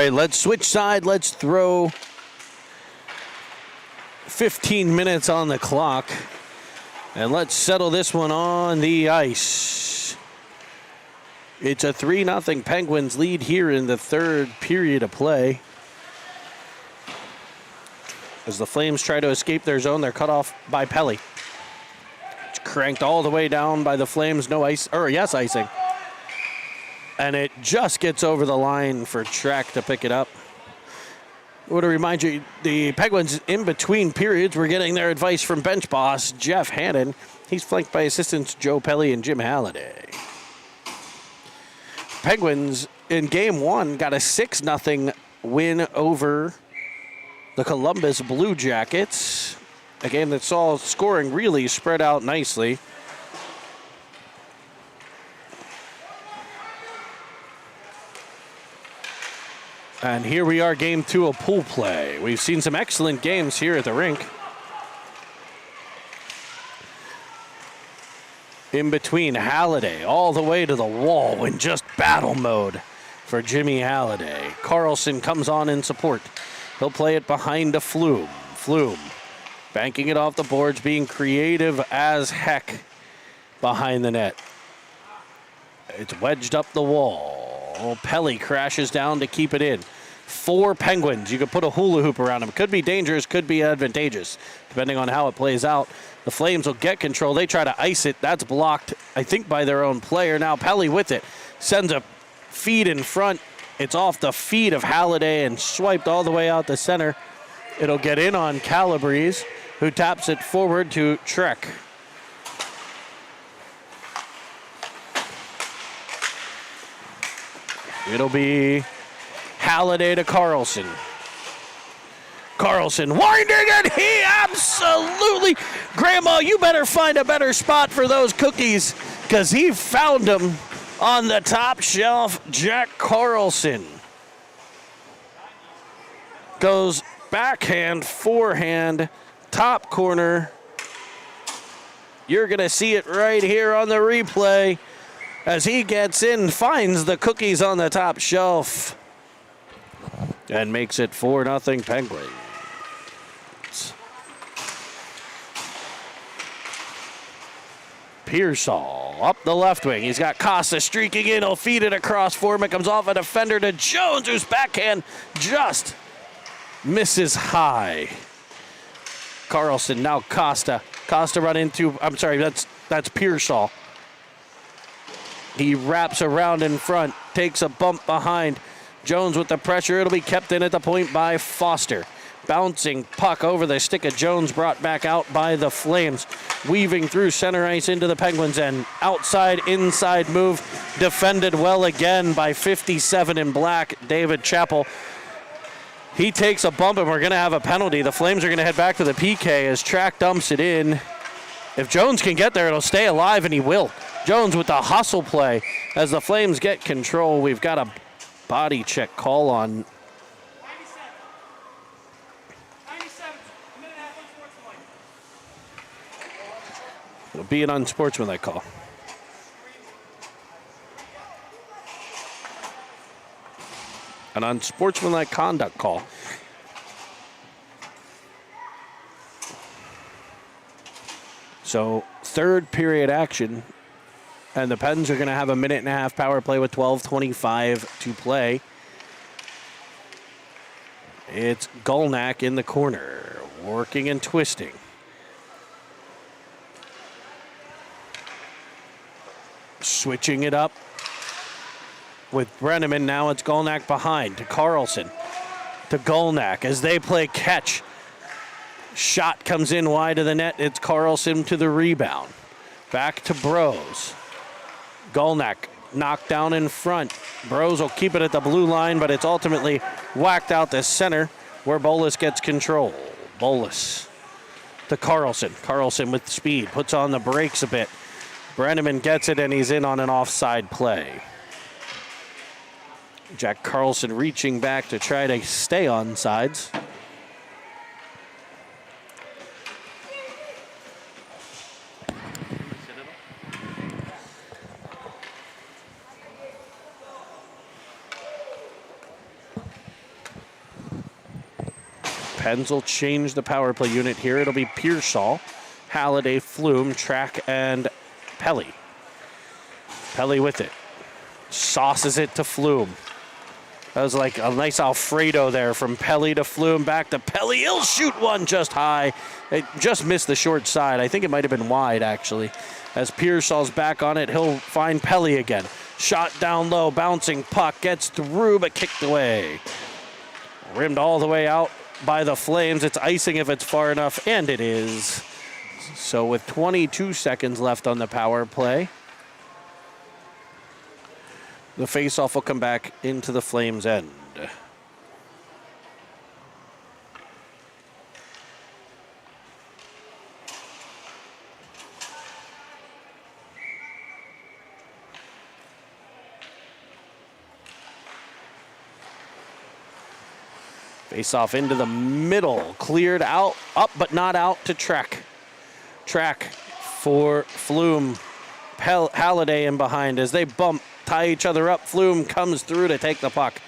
Let's switch side. Let's throw 15 minutes on the clock. And let's settle this one on the ice. It's a 3-0 Penguins lead here in the third period of play. As the Flames try to escape their zone, they're cut off by Pelly. It's cranked all the way down by the Flames. No ice, or yes, icing. And it just gets over the line for Trek to pick it up. I want to remind you, the Penguins in between periods were getting their advice from bench boss Jeff Hannan. He's flanked by assistants Joe Pelly and Jim Halliday. Penguins in game one got a 6-0 win over the Columbus Blue Jackets. A game that saw scoring really spread out nicely. And here we are, game two of pool play. We've seen some excellent games here at the rink. In between, Halliday all the way to the wall in just battle mode for Jimmy Halliday. Carlson comes on in support. He'll play it behind to Flume. Flume banking it off the boards, being creative as heck behind the net. It's wedged up the wall. Pelly crashes down to keep it in. 4 Penguins. You could put a hula hoop around them. Could be dangerous, could be advantageous, depending on how it plays out. The Flames will get control. They try to ice it. That's blocked, I think, by their own player. Now Pelly with it. Sends a feed in front. It's off the feet of Halliday and swiped all the way out the center. It'll get in on Calabrese, who taps it forward to Trek. It'll be Halliday to Carlson. Carlson winding it. He absolutely, Grandma, you better find a better spot for those cookies, because he found them on the top shelf. Jack Carlson. Goes backhand, forehand, top corner. You're going to see it right here on the replay as he gets in, finds the cookies on the top shelf, and makes it 4-0 Penguins. Pearsall up the left wing. He's got Costa streaking in. He'll feed it across for him. It comes off a defender to Jones, whose backhand just misses high. Carlson, now Costa. Costa run into, I'm sorry, that's Pearsall. He wraps around in front, takes a bump behind. Jones with the pressure. It'll be kept in at the point by Foster. Bouncing puck over the stick of Jones, brought back out by the Flames. Weaving through center ice into the Penguins, and outside, inside move. Defended well again by 57 in black, David Chappell. He takes a bump, and we're going to have a penalty. The Flames are going to head back to the PK as Track dumps it in. If Jones can get there, it'll stay alive, and he will. Jones with the hustle play as the Flames get control. We've got a body check call on 97, a minute and a half unsportsmanlike. It'll be an unsportsmanlike call. An unsportsmanlike conduct call. So, third period action, and the Pens are going to have a minute and a half power play with 12:25 to play. It's Golnack in the corner, working and twisting. Switching it up with Brenneman. Now it's Golnack behind to Carlson, to Golnack as they play catch. Shot comes in wide of the net. It's Carlson to the rebound. Back to Bros. Golnack knocked down in front. Bros will keep it at the blue line, but it's ultimately whacked out the center where Bolus gets control. Bolus to Carlson. Carlson with speed, puts on the brakes a bit. Brenneman gets it, and he's in on an offside play. Jack Carlson reaching back to try to stay on sides. Pens will change the power play unit here. It'll be Pearsall, Halliday, Flume, Track, and Pelly. Pelly with it. Sauces it to Flume. That was like a nice Alfredo there from Pelly to Flume, back to Pelly. He'll shoot one just high. It just missed the short side. I think it might have been wide, actually. As Pearsall's back on it, he'll find Pelly again. Shot down low, bouncing puck, gets through, but kicked away. Rimmed all the way out by the Flames. It's icing if it's far enough, and it is. So with 22 seconds left on the power play, the faceoff will come back into the Flames' end. Face-off into the middle, cleared out, up but not out to Track. Track for Flume. Halliday in behind as they bump, tie each other up. Flume comes through to take the puck.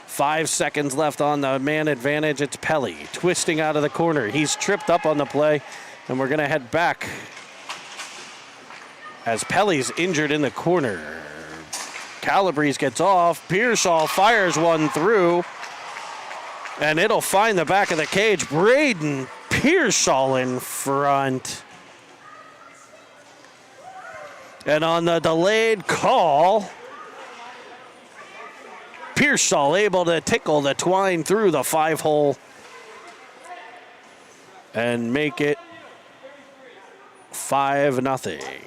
5 seconds left on the man advantage. It's Pelly twisting out of the corner. He's tripped up on the play, and we're going to head back as Pelly's injured in the corner. Calabrese gets off. Pearsall fires one through, and it'll find the back of the cage. Braden Pearsall in front. And on the delayed call, Pearsall able to tickle the twine through the 5-hole and make it 5-0.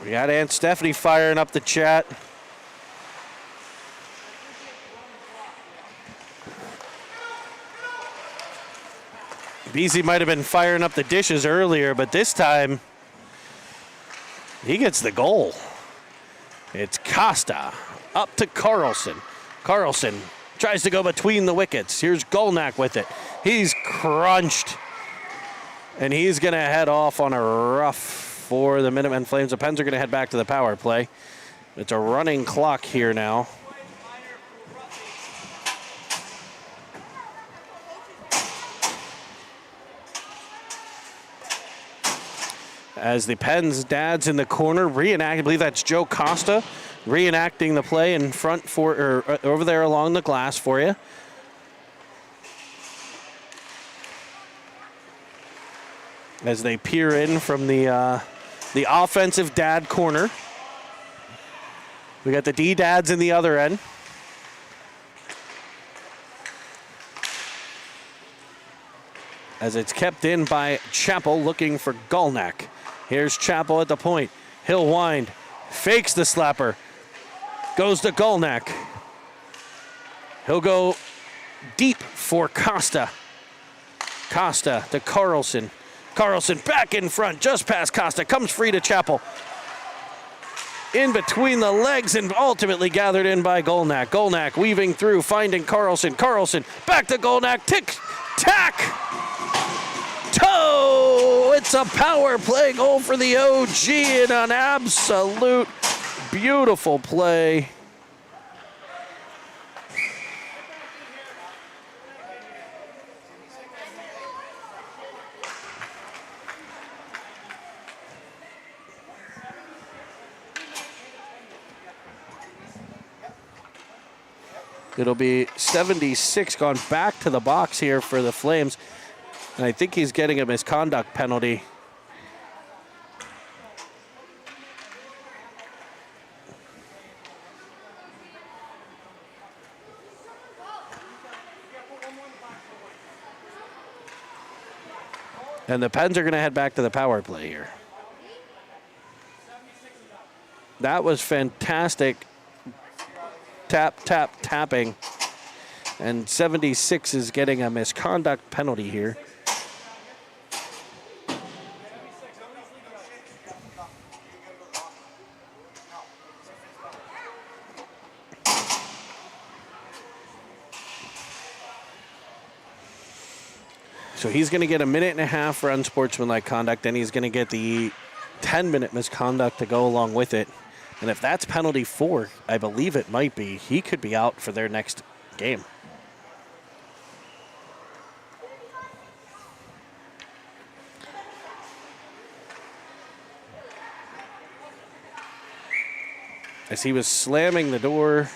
We got Aunt Stephanie firing up the chat. BC might have been firing up the dishes earlier, but this time he gets the goal. It's Costa up to Carlson. Carlson tries to go between the wickets. Here's Golnak with it. He's crunched. And he's going to head off on a rough for the Minutemen Flames. The Pens are going to head back to the power play. It's a running clock here now. As the Pens' dad's in the corner, I believe that's Joe Costa, reenacting the play in front for, or over there along the glass for you. As they peer in from the offensive dad corner. We got the D-dads in the other end. As it's kept in by Chappell looking for Golnak. Here's Chappell at the point. He'll wind. Fakes the slapper. Goes to Golnak. He'll go deep for Costa. Costa to Carlson. Carlson back in front, just past Costa. Comes free to Chappell. In between the legs and ultimately gathered in by Golnak. Golnak weaving through, finding Carlson. Carlson back to Golnak. Tick, tack. Toe! It's a power play goal for the OG and an absolute beautiful play. It'll be 76 gone back to the box here for the Flames. And I think he's getting a misconduct penalty. And the Pens are going to head back to the power play here. That was fantastic. Tap, tap, tapping. And 76 is getting a misconduct penalty here. So he's going to get a minute and a half for unsportsmanlike conduct, then he's going to get the 10-minute misconduct to go along with it. And if that's penalty 4, I believe it might be, he could be out for their next game. As he was slamming the door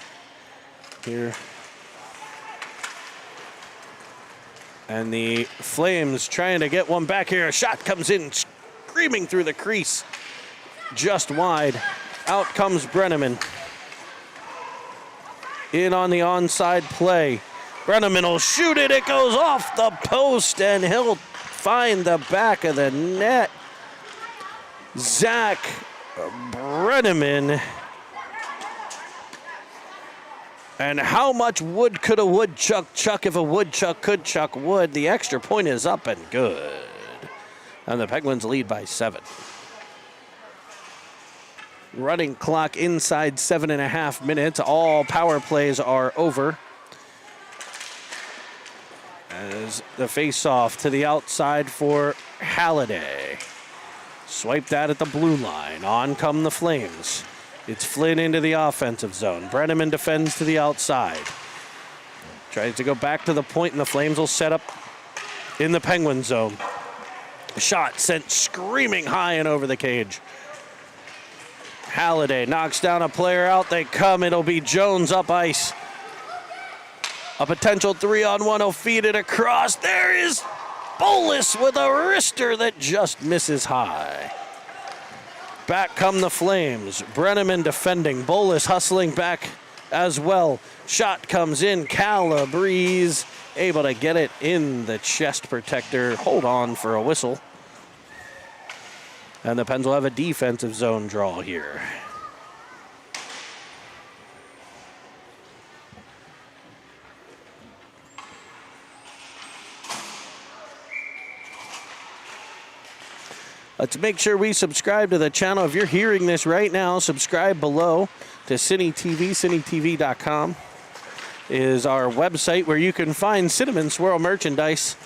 here. And the Flames trying to get one back here. A shot comes in, screaming through the crease. Just wide. Out comes Brenneman. In on the onside play. Brenneman will shoot it. It goes off the post, and he'll find the back of the net. Zach Brenneman. And how much wood could a woodchuck chuck if a woodchuck could chuck wood? The extra point is up and good. And the Penguins lead by 7. Running clock inside 7.5 minutes. All power plays are over. As the face-off to the outside for Halliday. Swipe that at the blue line. On come the Flames. It's Flynn into the offensive zone. Brenneman defends to the outside. Tries to go back to the point, and the Flames will set up in the Penguin zone. Shot sent screaming high and over the cage. Halliday knocks down a player. Out they come. It'll be Jones up ice. A potential 3-on-1 will feed it across. There is Bolus with a wrister that just misses high. Back come the Flames. Brenneman defending. Bolus hustling back as well. Shot comes in. Calabrese able to get it in the chest protector. Hold on for a whistle. And the Pens will have a defensive zone draw here. Let's make sure we subscribe to the channel. If you're hearing this right now, subscribe below to Cine TV. CineTV.com is our website where you can find Cinnamon Swirl merchandise.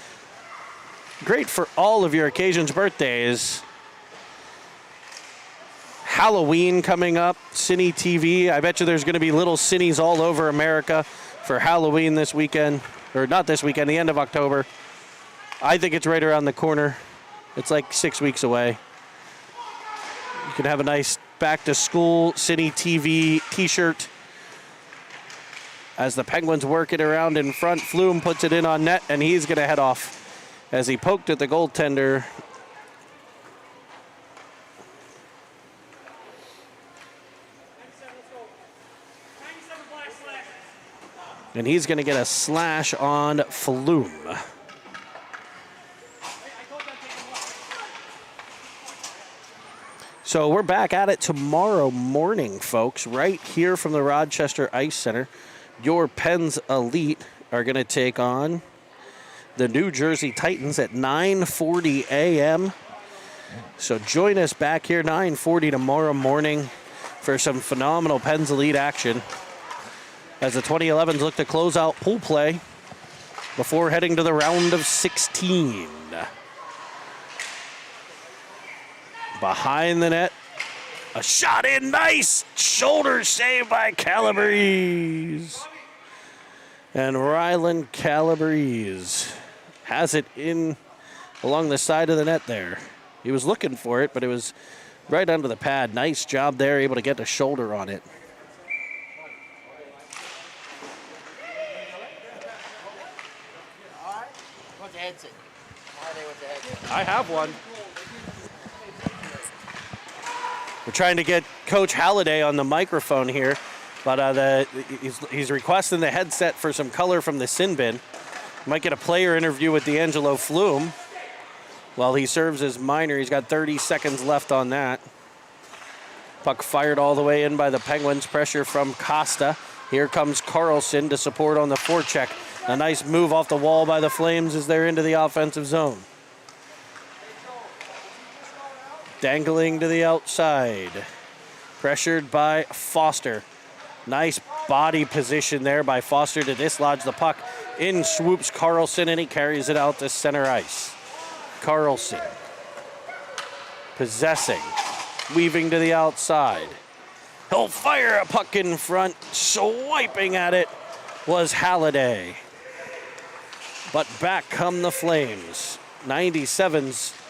Great for all of your occasions, birthdays. Halloween coming up, Cine TV. I bet you there's going to be little Cines all over America for Halloween this weekend. Or not this weekend, the end of October. I think it's right around the corner. It's like 6 weeks away. You can have a nice back-to-school Cine TV t-shirt. As the Penguins work it around in front, Flume puts it in on net, and he's going to head off as he poked at the goaltender. And he's going to get a slash on Flume. So we're back at it tomorrow morning, folks, right here from the Rochester Ice Center. Your Pens Elite are going to take on the New Jersey Titans at 9:40 a.m. So join us back here 9:40 tomorrow morning for some phenomenal Pens Elite action as the 2011s look to close out pool play before heading to the round of 16. Behind the net, a shot in, nice shoulder save by Calabrese. And Rylan Calabrese has it in along the side of the net there. He was looking for it, but it was right under the pad. Nice job there, able to get the shoulder on it. What's the headset? What's the headset? I have one. We're trying to get Coach Halliday on the microphone here, but he's requesting the headset for some color from the sin bin. Might get a player interview with D'Angelo Flume while he serves his minor. He's got 30 seconds left on that. Puck fired all the way in by the Penguins. Pressure from Costa. Here comes Carlson to support on the forecheck. A nice move off the wall by the Flames as they're into the offensive zone. Dangling to the outside. Pressured by Foster. Nice body position there by Foster to dislodge the puck. In swoops Carlson, and he carries it out to center ice. Carlson. Possessing. Weaving to the outside. He'll fire a puck in front. Swiping at it was Halliday. But back come the Flames. 97s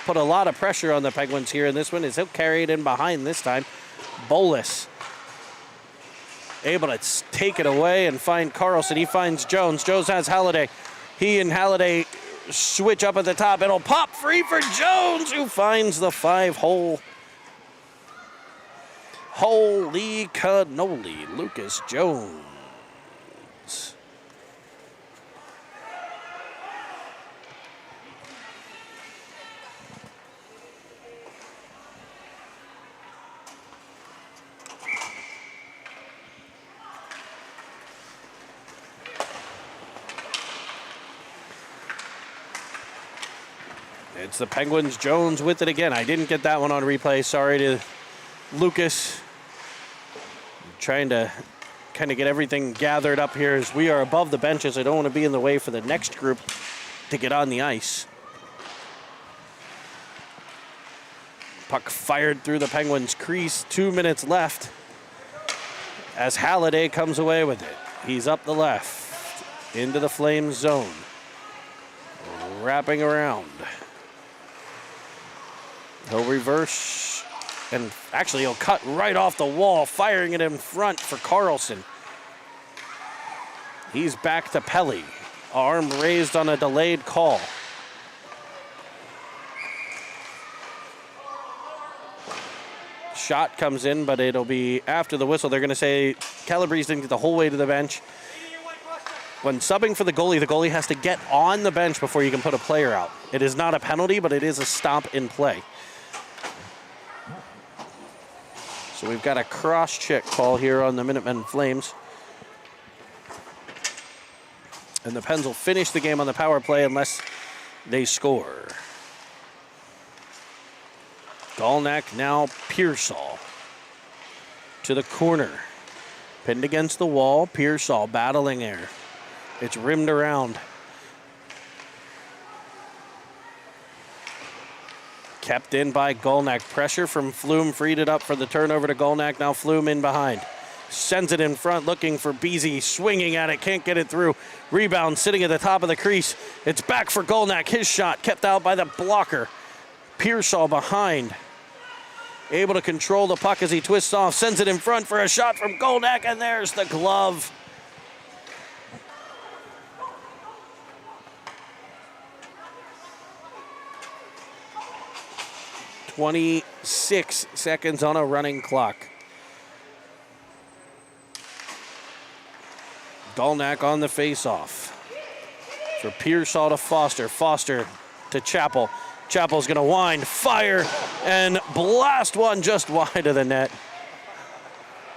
put a lot of pressure on the Penguins here in this one as he'll carry it in behind this time. Bolus able to take it away and find Carlson. He finds Jones. Jones has Halliday. He and Halliday switch up at the top. It'll pop free for Jones, who finds the 5-hole. Holy cannoli, Lucas Jones. It's the Penguins. Jones with it again. I didn't get that one on replay. Sorry to Lucas. I'm trying to kind of get everything gathered up here as we are above the benches. I don't want to be in the way for the next group to get on the ice. Puck fired through the Penguins' crease. 2 minutes left as Halliday comes away with it. He's up the left into the Flames zone. Wrapping around. He'll reverse, and actually he'll cut right off the wall, firing it in front for Carlson. He's back to Pelly. Arm raised on a delayed call. Shot comes in, but it'll be after the whistle. They're going to say Calabrese didn't get the whole way to the bench. When subbing for the goalie has to get on the bench before you can put a player out. It is not a penalty, but it is a stop in play. So we've got a cross-check call here on the Minutemen Flames. And the Pens will finish the game on the power play unless they score. Golnack now Pearsall to the corner. Pinned against the wall, Pearsall battling there. It's rimmed around. Kept in by Golnack. Pressure from Flume, freed it up for the turnover to Golnack. Now Flume in behind. Sends it in front, looking for Beasy, swinging at it, can't get it through. Rebound sitting at the top of the crease. It's back for Golnack. His shot kept out by the blocker. Pearsall behind. Able to control the puck as he twists off, sends it in front for a shot from Golnack, and there's the glove. "26 seconds on a running clock. Golnack on the face-off. For Pearsall to Foster. Foster to Chappell. Chappell's going to wind, fire, and blast one just wide of the net.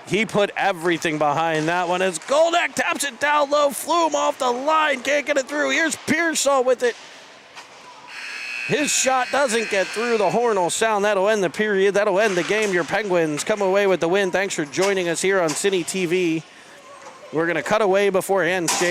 He put everything behind that one as Golnack taps it down low. Flume off the line, can't get it through. Here's Pearsall with it. His shot doesn't get through. The horn will sound. That'll end the period. That'll end the game. Your Penguins come away with the win. Thanks for joining us here on Cine TV. We're going to cut away before handshake.